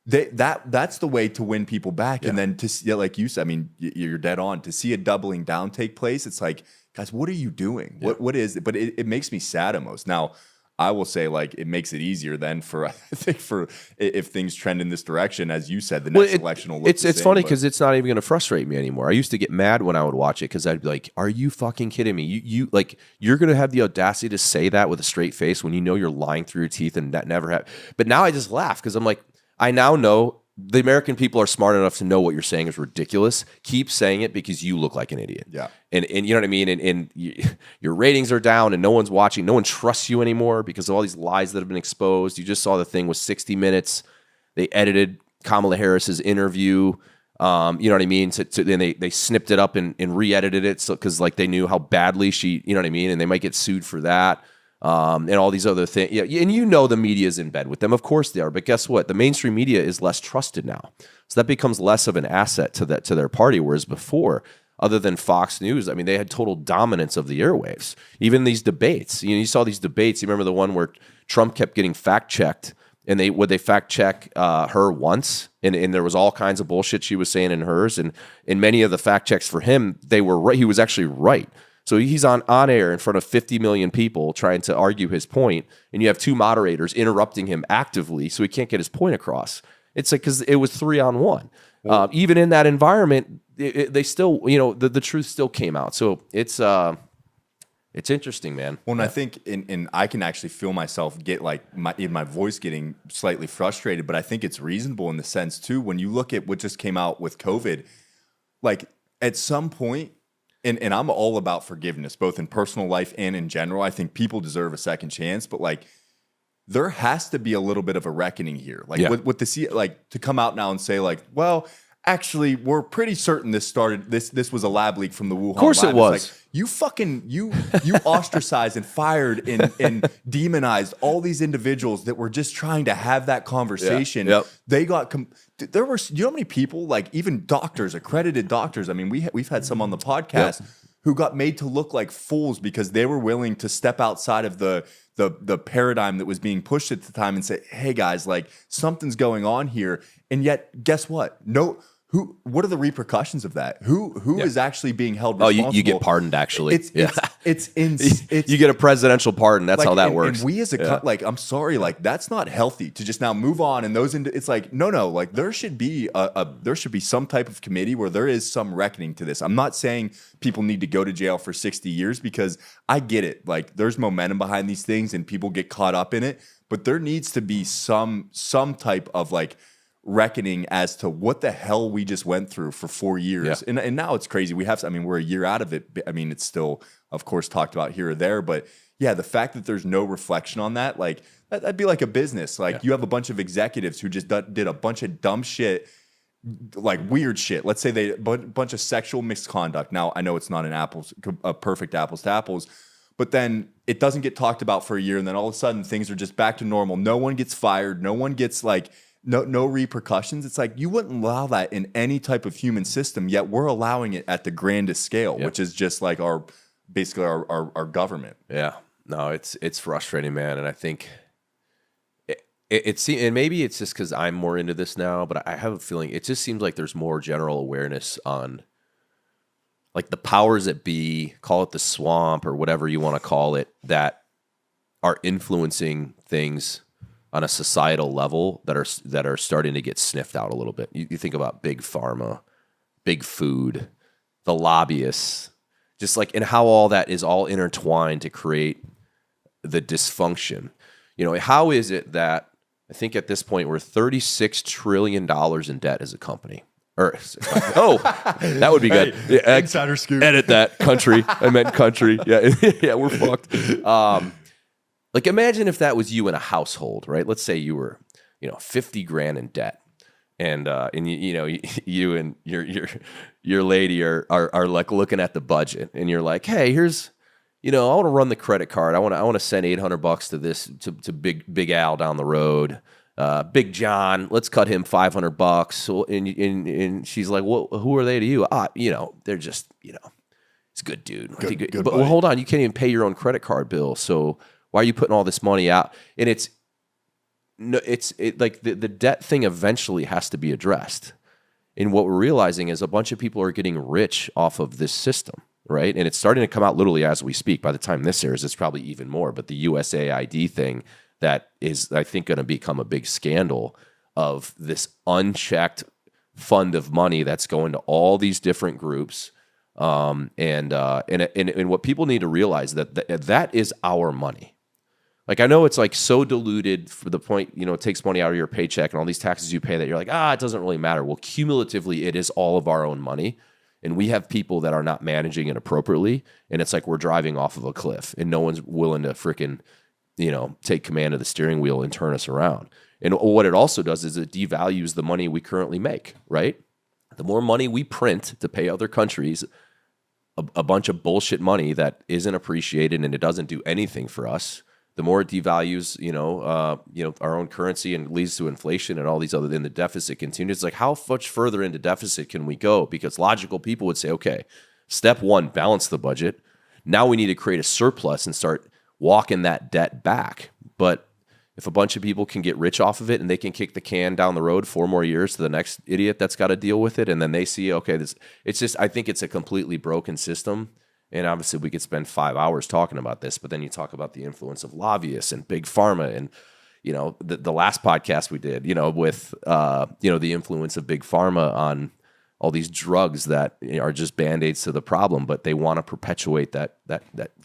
that's the way to win people back. Yeah. And then to see, like you said, I mean, you're dead on. To see a doubling down take place, it's like, guys, what are you doing? Yeah. What is it? But it makes me sad almost. Now, I will say, like, it makes it easier then for, I think, for if things trend in this direction, as you said, the next election will look the same. It's funny, because it's not even going to frustrate me anymore. I used to get mad when I would watch it, because I'd be like, are you fucking kidding me? You're going to have the audacity to say that with a straight face when you know you're lying through your teeth, and that never happened. But now I just laugh, because I'm like, I now know the American people are smart enough to know what you're saying is ridiculous. Keep saying it, because you look like an idiot. Yeah. And you know what I mean? And your ratings are down, and no one's watching. No one trusts you anymore because of all these lies that have been exposed. You just saw the thing with 60 Minutes. They edited Kamala Harris's interview. You know what I mean? Then they snipped it up and re-edited it, because like they knew how badly she, you know what I mean? And they might get sued for that. And all these other things. Yeah, and you know the media is in bed with them. Of course they are. But guess what? The mainstream media is less trusted now. So that becomes less of an asset to their party, whereas before, other than Fox News, I mean, they had total dominance of the airwaves. Even these debates. You saw these debates. You remember the one where Trump kept getting fact-checked, and they fact-check her once, and there was all kinds of bullshit she was saying in hers, and in many of the fact-checks for him, they were right. He was actually right. So he's on air in front of 50 million people trying to argue his point, and you have 2 moderators interrupting him actively, so he can't get his point across. It's like, because it was 3-on-1. Even in that environment, they still, the truth still came out. So it's interesting, man. Well, and I think, and I can actually feel myself get like my voice getting slightly frustrated, but I think it's reasonable in the sense too, when you look at what just came out with COVID, like at some point, and I'm all about forgiveness, both in personal life and in general. I think people deserve a second chance, but like there has to be a little bit of a reckoning here. Like with the like to come out now and say like, well, actually, we're pretty certain this was a lab leak from the Wuhan lab. Of course lab. It was. Like, you ostracized and fired and demonized all these individuals that were just trying to have that conversation. Yeah. Yep. They got there were, you know how many people, like even doctors, accredited doctors. I mean, we've had some on the podcast who got made to look like fools because they were willing to step outside of the paradigm that was being pushed at the time and say, hey guys, like something's going on here. And yet, guess what? what are the repercussions of that? Who is actually being held Oh, responsible? you get pardoned, actually. It's You get a presidential pardon. That's how that works. And we as a like, I'm sorry, like that's not healthy to just now move on. And it's like, no, like there should be there should be some type of committee where there is some reckoning to this. I'm not saying people need to go to jail for 60 years because I get it. Like there's momentum behind these things and people get caught up in it, but there needs to be some type of like reckoning as to what the hell we just went through for 4 years. Yeah. And now it's crazy. We're a year out of it. I mean, it's still, of course, talked about here or there, but yeah, the fact that there's no reflection on that, like that'd be like a business. Like you have a bunch of executives who just did a bunch of dumb shit, like weird shit. Let's say they a bunch of sexual misconduct. Now I know it's not a perfect apples to apples, but then it doesn't get talked about for a year. And then all of a sudden things are just back to normal. No one gets fired. No one gets like, no repercussions. It's like you wouldn't allow that in any type of human system, yet we're allowing it at the grandest scale, which is just like basically our government. Yeah, no, it's frustrating, man. And I think and maybe it's just because I'm more into this now, but I have a feeling it just seems like there's more general awareness on like the powers that be, call it the swamp or whatever you want to call it, that are influencing things on a societal level that are starting to get sniffed out a little bit. You think about big pharma, big food, the lobbyists, just like, and how all that is all intertwined to create the dysfunction. You know, how is it that I think at this point we're $36 trillion in debt as a company? Or that would be good. Hey, insider scoop. Edit that, country. I meant country. Yeah, yeah, we're fucked. Like imagine if that was you in a household, right? Let's say you were, 50 grand in debt, and you and your lady are like looking at the budget, and you're like, hey, here's, I want to run the credit card. I want to send $800 to this to Big Al down the road. Big John, let's cut him $500. And she's like, well, who are they to you? They're just, it's a good dude. Good but well, hold on, you can't even pay your own credit card bill, so why are you putting all this money out? And it's like the debt thing eventually has to be addressed. And what we're realizing is a bunch of people are getting rich off of this system, right? And it's starting to come out literally as we speak. By the time this airs, it's probably even more. But the USAID thing that is, I think, going to become a big scandal of this unchecked fund of money that's going to all these different groups. And what people need to realize that is our money. Like, I know it's like so diluted for the point, it takes money out of your paycheck and all these taxes you pay that you're like, it doesn't really matter. Well, cumulatively, it is all of our own money. And we have people that are not managing it appropriately. And it's like we're driving off of a cliff and no one's willing to freaking, take command of the steering wheel and turn us around. And what it also does is it devalues the money we currently make, right? The more money we print to pay other countries a bunch of bullshit money that isn't appreciated and it doesn't do anything for us, the more it devalues, our own currency and leads to inflation and all these other, then the deficit continues. It's like, how much further into deficit can we go? Because logical people would say, okay, step one, balance the budget. Now we need to create a surplus and start walking that debt back. But if a bunch of people can get rich off of it and they can kick the can down the road 4 more years to the next idiot that's got to deal with it, and then they see, okay, I think it's a completely broken system. And obviously we could spend 5 hours talking about this, but then you talk about the influence of lobbyists and big pharma and, the last podcast we did, with, the influence of big pharma on all these drugs that are just Band-Aids to the problem, but they want to perpetuate that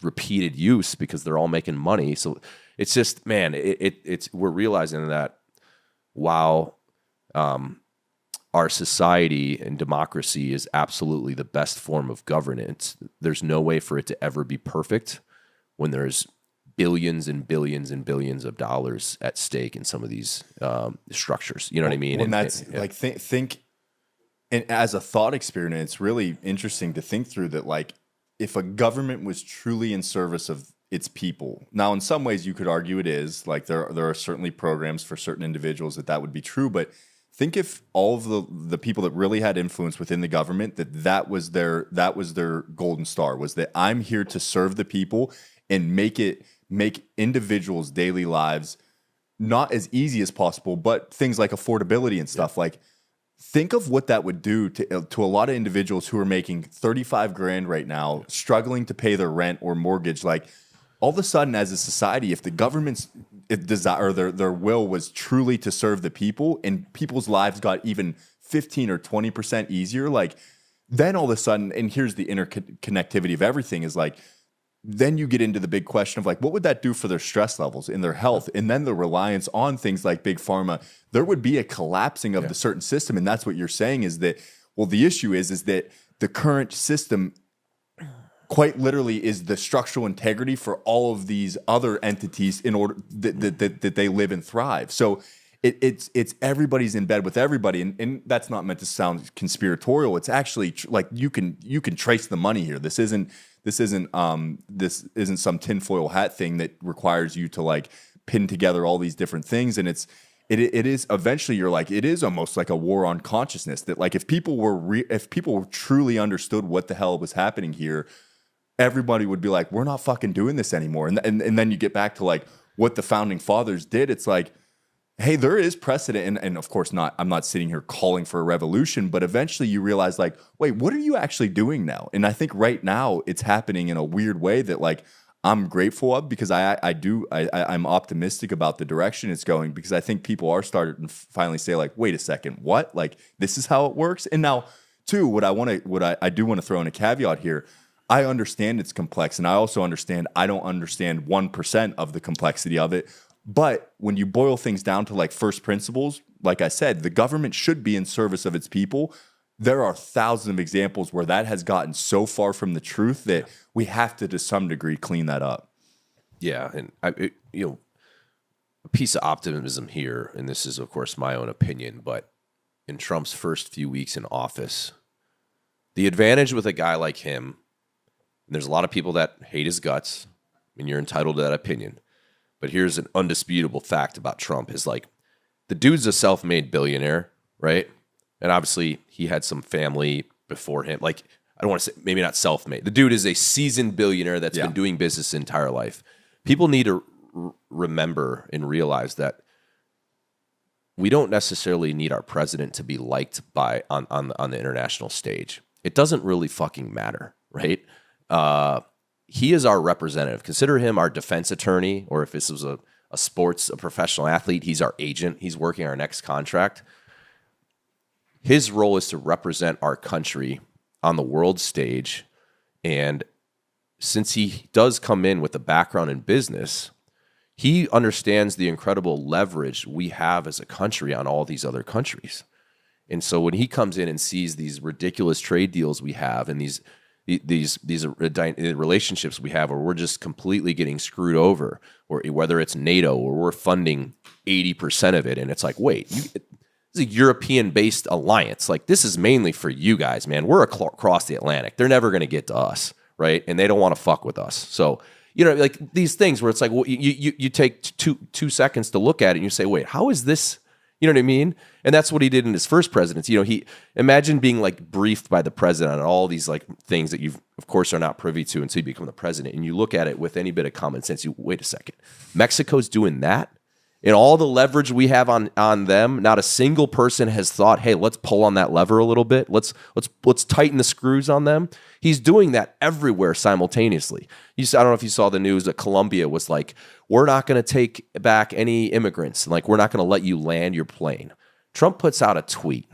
repeated use because they're all making money. So it's just, man, we're realizing that while, our society and democracy is absolutely the best form of governance, there's no way for it to ever be perfect when there's billions and billions and billions of dollars at stake in some of these structures. You know what I mean? And that's like, think, and as a thought experiment, it's really interesting to think through that, like, if a government was truly in service of its people, now in some ways you could argue it is, like there are certainly programs for certain individuals that would be true, but think if all of the people that really had influence within the government, that was their golden star, was that I'm here to serve the people and make individuals' daily lives not as easy as possible, but things like affordability and stuff. Like, think of what that would do to a lot of individuals who are making 35 grand right now, struggling to pay their rent or mortgage. Like, all of a sudden, as a society, if the government's desire, their will was truly to serve the people, and people's lives got even 15 or 20% easier, like, then all of a sudden, and here's the interconnectivity of everything, is like, then you get into the big question of like, what would that do for their stress levels in their health? And then the reliance on things like big pharma, there would be a collapsing of the certain system. And that's what you're saying, is that, well, the issue is that the current system quite literally is the structural integrity for all of these other entities in order that they live and thrive. So it's everybody's in bed with everybody, and that's not meant to sound conspiratorial. It's actually like you can trace the money here. This isn't some tinfoil hat thing that requires you to like pin together all these different things. And it is eventually, you're like, it is almost like a war on consciousness, that like if people truly understood what the hell was happening here, everybody would be like, we're not fucking doing this anymore. And then you get back to like what the founding fathers did. It's like, hey, there is precedent. And of course I'm not sitting here calling for a revolution, but eventually you realize like, wait, what are you actually doing now? And I think right now it's happening in a weird way that like I'm grateful of, because I'm optimistic about the direction it's going, because I think people are starting to finally say like, wait a second, what? Like, this is how it works? And now too, what I do want to throw in a caveat here, I understand it's complex, and I also understand I don't understand 1% of the complexity of it. But when you boil things down to like first principles, like I said, the government should be in service of its people. There are thousands of examples where that has gotten so far from the truth that we have to some degree, clean that up. Yeah, and a piece of optimism here, and this is of course my own opinion, but in Trump's first few weeks in office, the advantage with a guy like him, and there's a lot of people that hate his guts, and you're entitled to that opinion. But here's an undisputable fact about Trump, is like, the dude's a self-made billionaire, right? And obviously he had some family before him. Like, I don't want to say, maybe not self-made. The dude is a seasoned billionaire that's been doing business his entire life. People need to remember and realize that we don't necessarily need our president to be liked by on the international stage. It doesn't really fucking matter, right? He is our representative. Consider him our defense attorney, or if this was a professional athlete, he's our agent. He's working our next contract. His role is to represent our country on the world stage. And since he does come in with a background in business, he understands the incredible leverage we have as a country on all these other countries. And so when he comes in and sees these ridiculous trade deals we have, and these relationships we have where we're just completely getting screwed over, or whether it's NATO or we're funding 80% of it, and it's like, wait, this is a European-based alliance. Like, this is mainly for you guys, man. We're across the Atlantic. They're never going to get to us, right? And they don't want to fuck with us. So, like these things where it's like, well, you take two seconds to look at it and you say, wait, how is this? You know what I mean? And that's what he did in his first presidency. He imagine being like briefed by the president on all these like things that you of course are not privy to until you become the president. And you look at it with any bit of common sense. You wait a second, Mexico's doing that, and all the leverage we have on them. Not a single person has thought, hey, let's pull on that lever a little bit. Let's tighten the screws on them. He's doing that everywhere simultaneously. I don't know if you saw the news that Colombia was like, we're not going to take back any immigrants. Like, we're not going to let you land your plane. Trump puts out a tweet.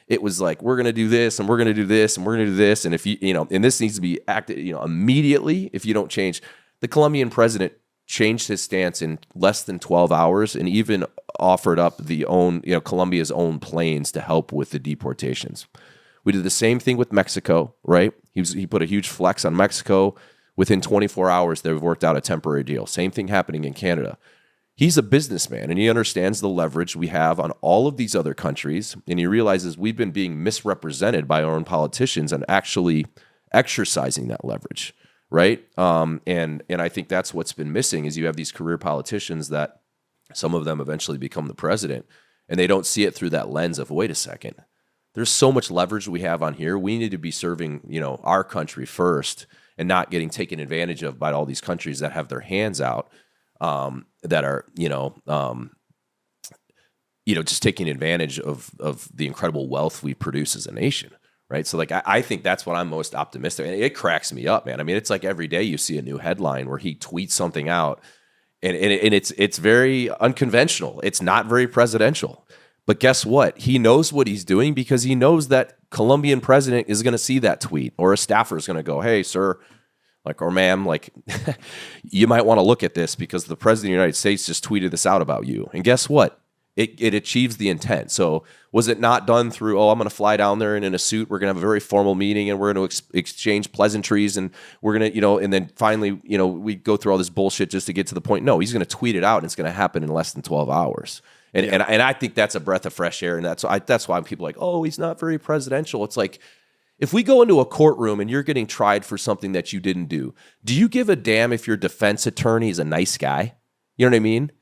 It was like, we're going to do this, and we're going to do this, and we're going to do this. And if and this needs to be acted, immediately. If you don't change, the Colombian president changed his stance in less than 12 hours, and even offered up Colombia's own planes to help with the deportations. We did the same thing with Mexico, right? He put a huge flex on Mexico. Within 24 hours, they've worked out a temporary deal. Same thing happening in Canada. He's a businessman, and he understands the leverage we have on all of these other countries, and he realizes we've been being misrepresented by our own politicians and actually exercising that leverage, right? And I think that's what's been missing, is you have these career politicians that some of them eventually become the president, and they don't see it through that lens of, wait a second, there's so much leverage we have on here. We need to be serving, our country first, and not getting taken advantage of by all these countries that have their hands out, that are, just taking advantage of the incredible wealth we produce as a nation. Right. So like, I think that's what I'm most optimistic. And it cracks me up, man. I mean, it's like every day you see a new headline where he tweets something out and it's very unconventional. It's not very presidential. But guess what? He knows what he's doing because he knows that Colombian president is going to see that tweet, or a staffer is going to go, hey, sir, like, or ma'am, like, you might want to look at this because the president of the United States just tweeted this out about you. And guess what? It achieves the intent. So was it not done through, I'm going to fly down there and in a suit, we're going to have a very formal meeting and we're going to exchange pleasantries and we're going to, and then finally, we go through all this bullshit just to get to the point. No, he's going to tweet it out and it's going to happen in less than 12 hours. And I think that's a breath of fresh air. And that's why people are like, oh, he's not very presidential. It's like, if we go into a courtroom and you're getting tried for something that you didn't do you give a damn if your defense attorney is a nice guy? You know what I mean?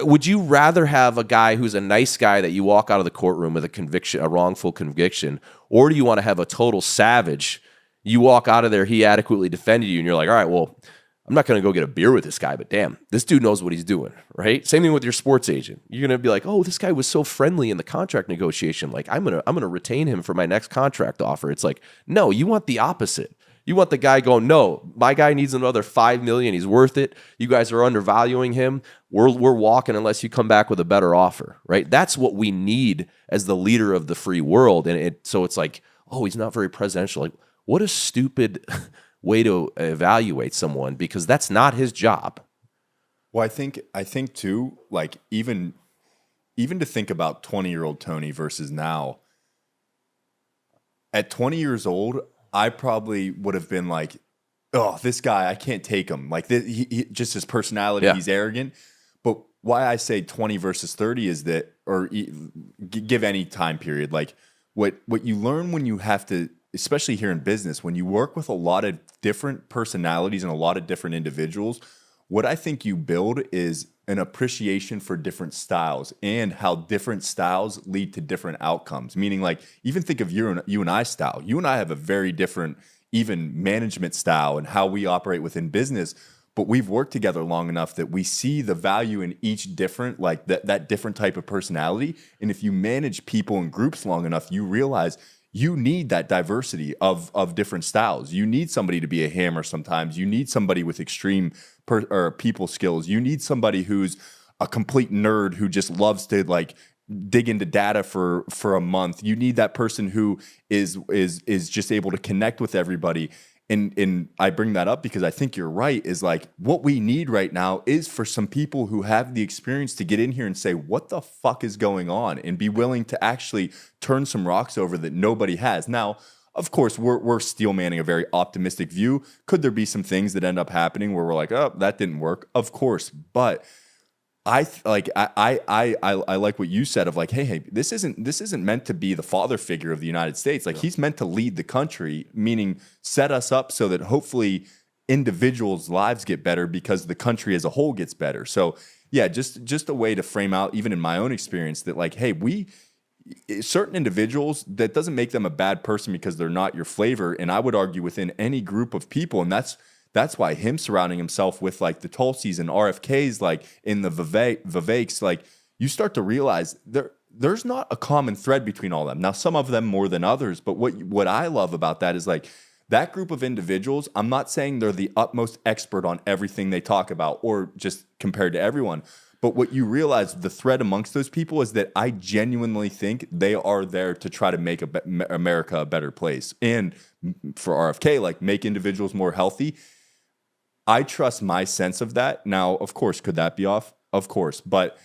Would you rather have a guy who's a nice guy that you walk out of the courtroom with a wrongful conviction, or do you want to have a total savage? You walk out of there, he adequately defended you, and you're like, all right, well, I'm not going to go get a beer with this guy, but damn, this dude knows what he's doing, right? Same thing with your sports agent. You're going to be like, oh, this guy was so friendly in the contract negotiation. Like, I'm going to retain him for my next contract offer. It's like, no, you want the opposite. You want the guy going, no, my guy needs another $5 million. He's worth it. You guys are undervaluing him. We're walking unless you come back with a better offer, right? That's what we need as the leader of the free world. And so it's like, oh, he's not very presidential. Like, what a stupid way to evaluate someone, because that's not his job. Well, I think too, like even to think about 20-year-old Tony versus now. At 20 years old, I probably would have been like, oh, this guy, I can't take him. Like, he just his personality, he's arrogant. But why I say 20 versus 30 is that, or give any time period, like what you learn when you have to, especially here in business, when you work with a lot of different personalities and a lot of different individuals, what I think you build is an appreciation for different styles and how different styles lead to different outcomes. Meaning, like, even think of you and I style. You and I have a very different, even management style and how we operate within business. But we've worked together long enough that we see the value in each different, like that different type of personality. And if you manage people in groups long enough, you realize you need that diversity of different styles. You need somebody to be a hammer sometimes. You need somebody with extreme people skills. You need somebody who's a complete nerd who just loves to like dig into data for a month. You need that person who is just able to connect with everybody. And I bring that up because I think you're right, is like what we need right now is for some people who have the experience to get in here and say, what the fuck is going on? And be willing to actually turn some rocks over that nobody has. Now, of course, we're steel manning a very optimistic view. Could there be some things that end up happening where we're like, oh, that didn't work? Of course. But I like what you said of like, hey, this isn't meant to be the father figure of the United States. Like, he's meant to lead the country, meaning set us up so that hopefully individuals' lives get better because the country as a whole gets better. So yeah, just a way to frame out, even in my own experience, that like, hey, certain individuals, that doesn't make them a bad person because they're not your flavor. And I would argue within any group of people, and that's why him surrounding himself with like the Tulsis and RFKs, like in the Viveks, like you start to realize there's not a common thread between all of them. Now, some of them more than others, but what I love about that is like that group of individuals, I'm not saying they're the utmost expert on everything they talk about or just compared to everyone. But what you realize, the thread amongst those people is that I genuinely think they are there to try to make America a better place. And for RFK, like make individuals more healthy. I trust my sense of that. Now, of course, could that be off? Of course. But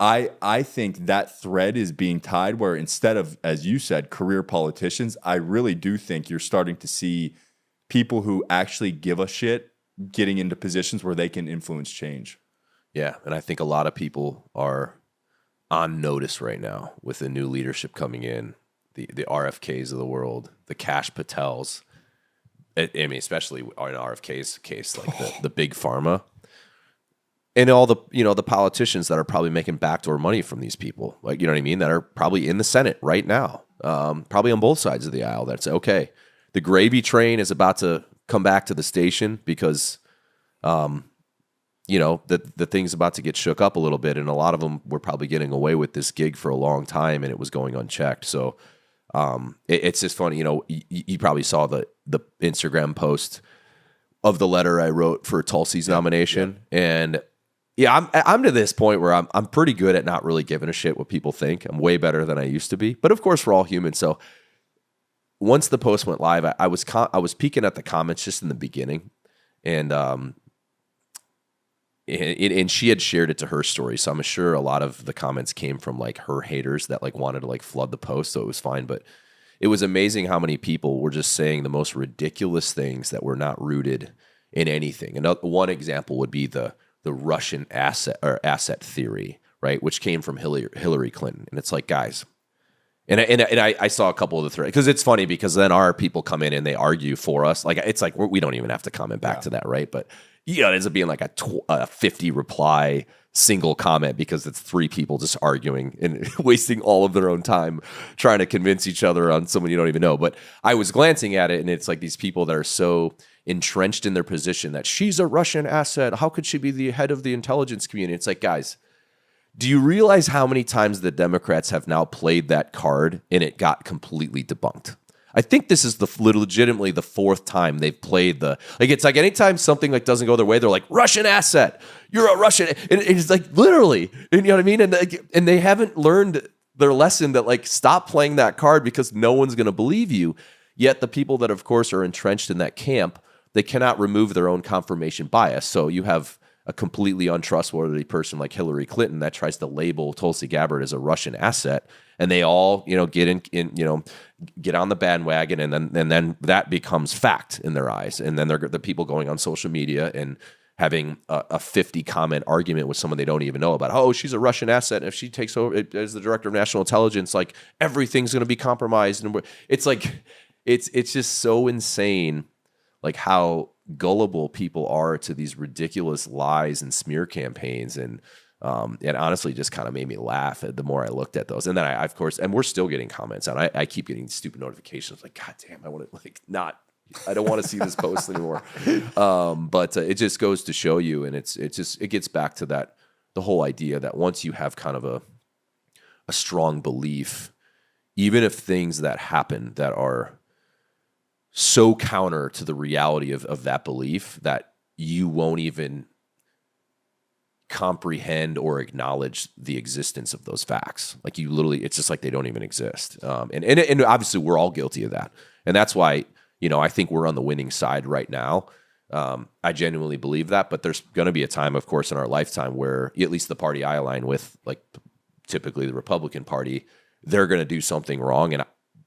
I think that thread is being tied where instead of, as you said, career politicians, I really do think you're starting to see people who actually give a shit getting into positions where they can influence change. Yeah, and I think a lot of people are on notice right now with the new leadership coming in, the RFKs of the world, the Kash Patels. I mean, especially in RFK's case, like the big pharma, and all the the politicians that are probably making backdoor money from these people, like you know what I mean, that are probably in the Senate right now, probably on both sides of the aisle. That's okay. The gravy train is about to come back to the station because. the thing's about to get shook up a little bit, and a lot of them were probably getting away with this gig for a long time, and it was going unchecked. So it's just funny, you probably saw the Instagram post of the letter I wrote for Tulsi's nomination, and I'm to this point where I'm pretty good at not really giving a shit what people think. I'm way better than I used to be, but of course we're all human. So once the post went live, I was peeking at the comments just in the beginning, and she had shared it to her story, so I'm sure a lot of the comments came from like her haters that like wanted to like flood the post, so it was fine. But it was amazing how many people were just saying the most ridiculous things that were not rooted in anything. And one example would be the Russian asset theory, right, which came from Hillary Clinton. And it's like, guys, and I saw a couple of the threads, because it's funny because then our people come in and they argue for us. Like, it's like we don't even have to comment back to that, right? But it ends up being like a 50 reply single comment because it's 3 people just arguing and wasting all of their own time trying to convince each other on someone you don't even know. But I was glancing at it, and it's like these people that are so entrenched in their position that she's a Russian asset. How could she be the head of the intelligence community? It's like, guys, do you realize how many times the Democrats have now played that card and it got completely debunked? I think this is legitimately the 4th time they've played it's like anytime something like doesn't go their way, they're like, Russian asset, you're a Russian. And it's like literally, you know what I mean? And they haven't learned their lesson that like, stop playing that card because no one's going to believe you. Yet the people that of course are entrenched in that camp, they cannot remove their own confirmation bias. So you have a completely untrustworthy person like Hillary Clinton that tries to label Tulsi Gabbard as a Russian asset, and they all, get on the bandwagon, and then that becomes fact in their eyes. And then they're the people going on social media and having a 50 comment argument with someone they don't even know about. Oh, she's a Russian asset, and if she takes over as the director of national intelligence, like everything's going to be compromised. And it's like it's just so insane, like how gullible people are to these ridiculous lies and smear campaigns, and honestly just kind of made me laugh the more I looked at those. And then I of course, and we're still getting comments on. I keep getting stupid notifications like, God damn, I don't want to see this post anymore. But it just goes to show you, and it gets back to that, the whole idea that once you have kind of a strong belief, even if things that happen that are so counter to the reality of that belief that you won't even comprehend or acknowledge the existence of those facts. Like you literally, it's just like they don't even exist. And obviously we're all guilty of that. And that's why, I think we're on the winning side right now. I genuinely believe that, but there's going to be a time, of course, in our lifetime where at least the party I align with, like typically the Republican Party, they're going to do something wrong. And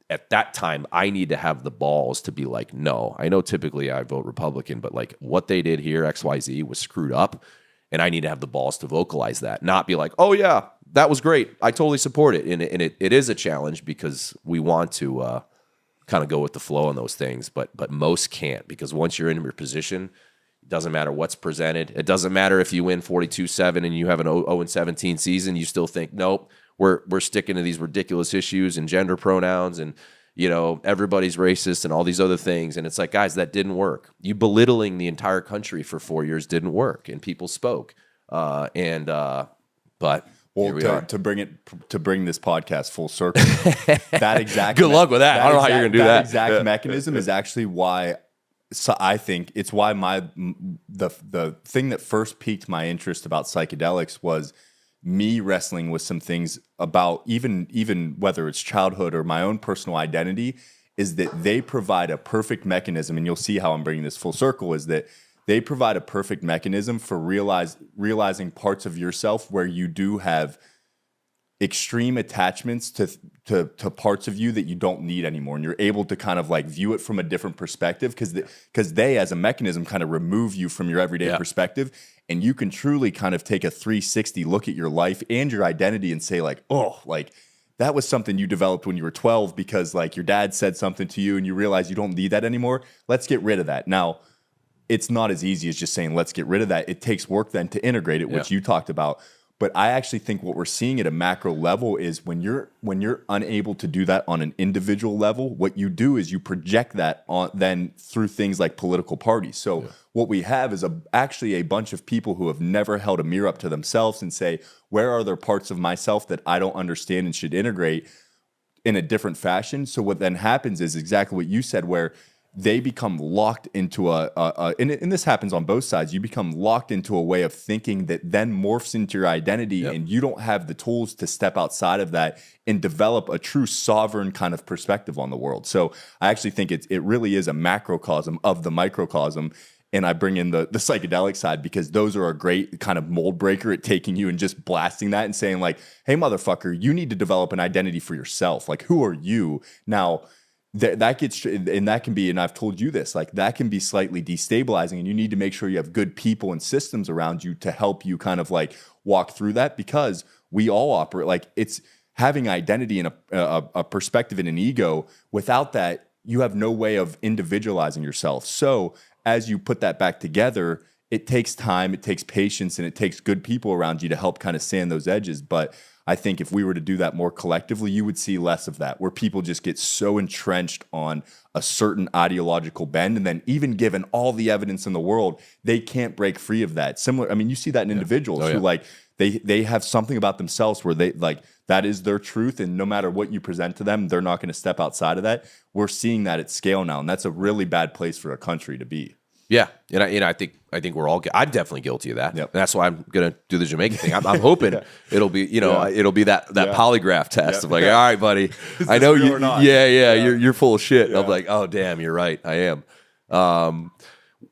at that time, I need to have the balls to be like, no, I know typically I vote Republican, but like what they did here, XYZ, was screwed up. And I need to have the balls to vocalize that, not be like, oh yeah, that was great, I totally support it. And it is a challenge because we want to kind of go with the flow on those things, but most can't, because once you're in your position, it doesn't matter what's presented. It doesn't matter if you win 42-7 and you have an 0-17 season, you still think, nope, we're sticking to these ridiculous issues and gender pronouns and everybody's racist and all these other things. And it's like, guys, that didn't work. You belittling the entire country for 4 years didn't work, and people spoke. But to bring this podcast full circle, that exact good luck with that. I don't know how you're gonna do that. Exact mechanism is actually why. So I think it's why the thing that first piqued my interest about psychedelics was me wrestling with some things about even whether it's childhood or my own personal identity, is that they provide a perfect mechanism, and you'll see how I'm bringing this full circle, is that they provide a perfect mechanism for realizing parts of yourself where you do have extreme attachments to parts of you that you don't need anymore, and you're able to kind of like view it from a different perspective because they as a mechanism kind of remove you from your everyday perspective, and you can truly kind of take a 360 look at your life and your identity and say like, oh, like that was something you developed when you were 12 because like your dad said something to you and you realize you don't need that anymore. Let's get rid of that. Now, it's not as easy as just saying let's get rid of that. It takes work then to integrate it, which you talked about. But I actually think what we're seeing at a macro level is when you're unable to do that on an individual level, what you do is you project that on then through things like political parties. So what we have is actually a bunch of people who have never held a mirror up to themselves and say, where are there parts of myself that I don't understand and should integrate in a different fashion? So what then happens is exactly what you said, where they become locked into and this happens on both sides. You become locked into a way of thinking that then morphs into your identity, and you don't have the tools to step outside of that and develop a true sovereign kind of perspective on the world. So I actually think it really is a macrocosm of the microcosm. And I bring in the psychedelic side because those are a great kind of mold breaker at taking you and just blasting that and saying like, hey, motherfucker, you need to develop an identity for yourself. Like, who are you? Now, that gets, and that can be, and I've told you this, like that can be slightly destabilizing, and you need to make sure you have good people and systems around you to help you kind of like walk through that, because we all operate like it's having identity and a perspective and an ego. Without that, you have no way of individualizing yourself. So as you put that back together, it takes time, it takes patience, and it takes good people around you to help kind of sand those edges. But I think if we were to do that more collectively, you would see less of that, where people just get so entrenched on a certain ideological bend, and then even given all the evidence in the world, they can't break free of that. Similar, I mean, you see that in individuals who like they have something about themselves where they like that is their truth, and no matter what you present to them, they're not going to step outside of that. We're seeing that at scale now, and that's a really bad place for a country to be. Yeah, and I think we're all. I'm definitely guilty of that. Yep. And that's why I'm gonna do the Jamaica thing. I'm hoping it'll be it'll be that polygraph test of like, all right, buddy, I know you. You're full of shit. And I'm like, oh damn, you're right, I am.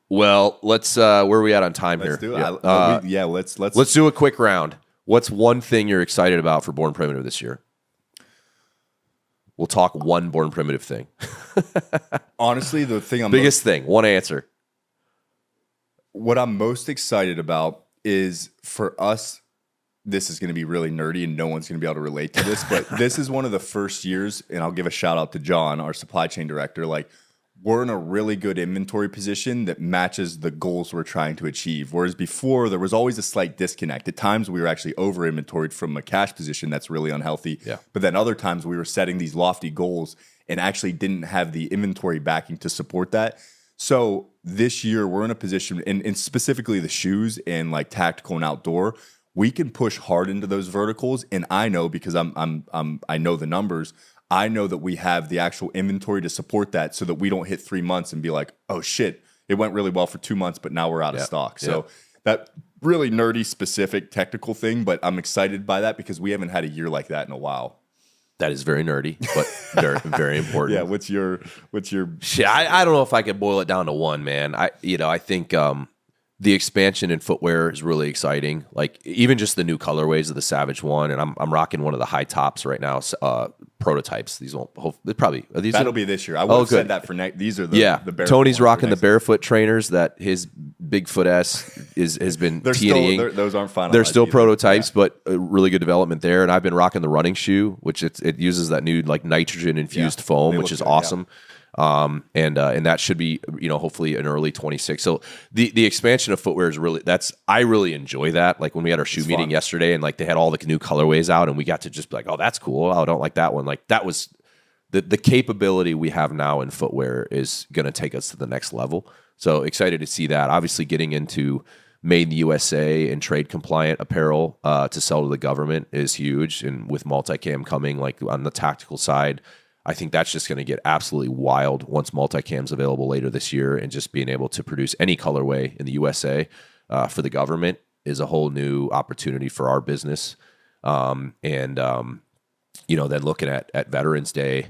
Well, let's. Where are we at on time here? Do it. Let's do a quick round. What's one thing you're excited about for Born Primitive this year? We'll talk one Born Primitive thing. Honestly, the thing biggest thing, one answer. What I'm most excited about is for us, this is going to be really nerdy and no one's going to be able to relate to this, but this is one of the first years, and I'll give a shout out to John, our supply chain director. Like, we're in a really good inventory position that matches the goals we're trying to achieve. Whereas before, there was always a slight disconnect. At times, we were actually over inventoried from a cash position that's really unhealthy. Yeah. But then other times, we were setting these lofty goals and actually didn't have the inventory backing to support that. So this year we're in a position, and specifically the shoes and like tactical and outdoor, we can push hard into those verticals. And I know, because I know the numbers, I know that we have the actual inventory to support that, so that we don't hit 3 months and be like, oh shit, it went really well for 2 months, but now we're out of stock. So that really nerdy, specific, technical thing, but I'm excited by that because we haven't had a year like that in a while. That is very nerdy, but very, very important. Yeah. What's your shit? I don't know if I could boil it down to one, man. I think the expansion in footwear is really exciting. Like even just the new colorways of the Savage One, and I'm rocking one of the high tops right now. Prototypes. These won't. Probably are these. That'll be this year. I would have said that for next. These are the barefoot Tony's rocking the barefoot trainers that his Bigfoot ass has been TNEing. Those aren't finalized. They're still prototypes, but a really good development there. And I've been rocking the running shoe, which it uses that new like nitrogen infused foam, which is awesome. And that should be, hopefully in early 26. So the expansion of footwear is really, I really enjoy that. Like when we had our shoe meeting yesterday and like they had all the new colorways out and we got to just be like, oh, that's cool. Oh, I don't like that one. Like that was the capability we have now in footwear is going to take us to the next level. So excited to see that. Obviously getting into made in the USA and trade compliant apparel to sell to the government is huge. And with multicam coming like on the tactical side, I think that's just going to get absolutely wild once multicam's available later this year, and just being able to produce any colorway in the USA for the government is a whole new opportunity for our business. Then looking at Veterans Day,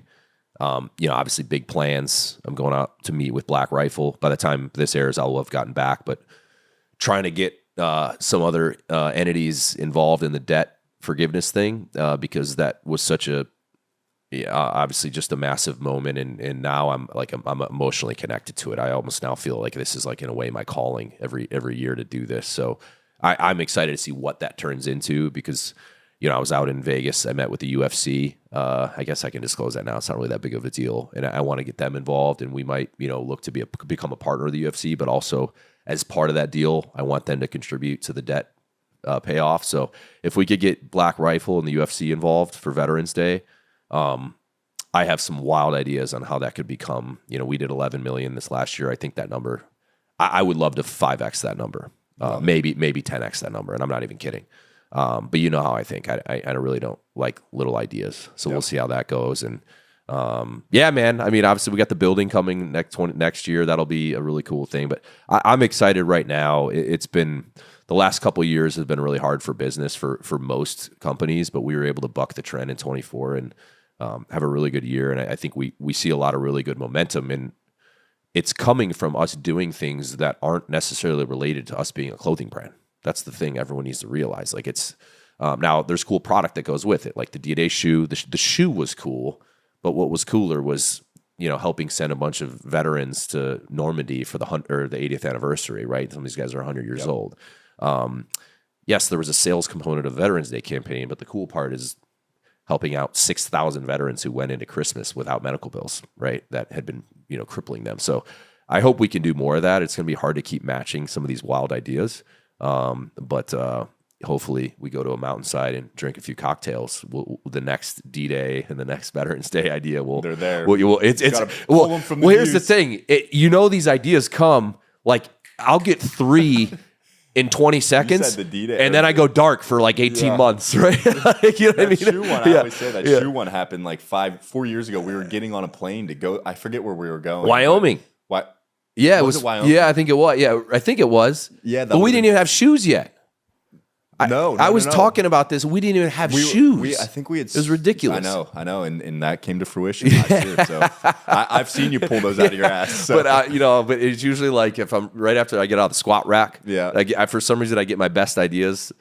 obviously big plans. I'm going out to meet with Black Rifle. By the time this airs, I will have gotten back, but trying to get some other entities involved in the debt forgiveness thing because that was such a obviously just a massive moment, and now I'm emotionally connected to it. I almost now feel like this is like in a way my calling every year to do this. So I'm excited to see what that turns into because I was out in Vegas. I met with the UFC. I guess I can disclose that now. It's not really that big of a deal, and I want to get them involved. And we might look to become a partner of the UFC, but also as part of that deal, I want them to contribute to the debt pay off. So if we could get Black Rifle and the UFC involved for Veterans Day, I have some wild ideas on how that could become. We did 11 million this last year. I think that number, I would love to 5x that number, maybe 10x that number, and I'm not even kidding. But you know how I think. I really don't like little ideas, so we'll see how that goes. And yeah, man. I mean, obviously we got the building coming next year. That'll be a really cool thing. But I'm excited right now. It's been the last couple of years have been really hard for business for most companies, but we were able to buck the trend in 24 and have a really good year. And I think we see a lot of really good momentum, and it's coming from us doing things that aren't necessarily related to us being a clothing brand. That's the thing everyone needs to realize. Like it's now there's cool product that goes with it. Like the D-Day shoe, the shoe was cool. But what was cooler was, helping send a bunch of veterans to Normandy for the 80th anniversary, right? Some of these guys are 100 years old. Yes, there was a sales component of Veterans Day campaign, but the cool part is helping out 6,000 veterans who went into Christmas without medical bills, right? That had been, crippling them. So I hope we can do more of that. It's going to be hard to keep matching some of these wild ideas. But hopefully we go to a mountainside and drink a few cocktails. The next D-Day and the next Veterans Day idea they're there. Here's the thing. These ideas come like I'll get 3 in 20 seconds, and then I go dark for like 18 months, right? You know what I mean? Shoe one, I always say that shoe one happened like 4 years ago. We were getting on a plane to go. I forget where we were going. Wyoming. What? Yeah, it was Wyoming. Yeah, I think it was. Yeah, I think it was. Yeah, but we didn't even have shoes yet. I was no. talking about this. We didn't even have shoes. I think we had. It was ridiculous. I know, and that came to fruition last year. So I've seen you pull those out of your ass. So. But it's usually like if I'm right after I get out of the squat rack. Yeah. For some reason, I get my best ideas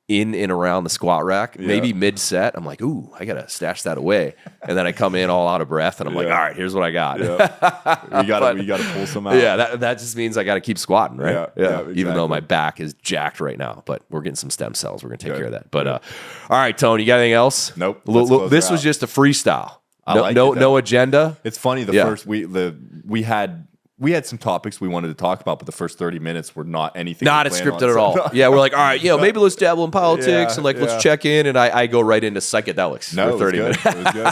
in and around the squat rack. Maybe mid set, I'm like, ooh, I gotta stash that away. And then I come in all out of breath, and I'm like, all right, here's what I got. Yeah. We gotta pull some out. Yeah, that just means I gotta keep squatting, right? Yeah, exactly. Even though my back is jacked right now, but we're getting some stem cells. We're gonna take care of that. But all right, Tony, you got anything else? Nope. This was just a freestyle. No agenda. It's funny. We had some topics we wanted to talk about, but the first 30 minutes were not anything. Not scripted at all. Yeah, we're like, all right, maybe let's dabble in politics and let's check in, and I go right into psychedelics for 30 minutes. It was good.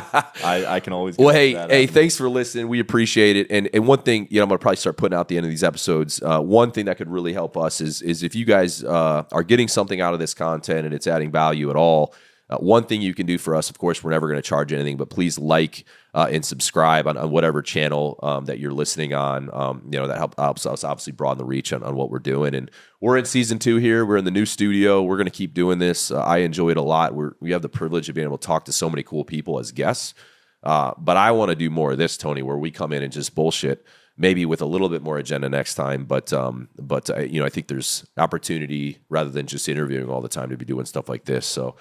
I can always. Well, hey, thanks for listening. We appreciate it. And one thing, I'm gonna probably start putting out at the end of these episodes. One thing that could really help us is if you guys are getting something out of this content and it's adding value at all. One thing you can do for us, of course, we're never going to charge anything, but please like and subscribe on whatever channel that you're listening on. That helps us obviously broaden the reach on what we're doing. And we're in season 2 here. We're in the new studio. We're going to keep doing this. I enjoy it a lot. We have the privilege of being able to talk to so many cool people as guests. But I want to do more of this, Tony, where we come in and just bullshit. Maybe with a little bit more agenda next time, but I think there's opportunity rather than just interviewing all the time to be doing stuff like this. So.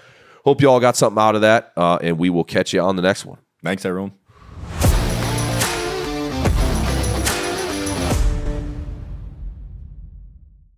Hope you all got something out of that, and we will catch you on the next one. Thanks, everyone.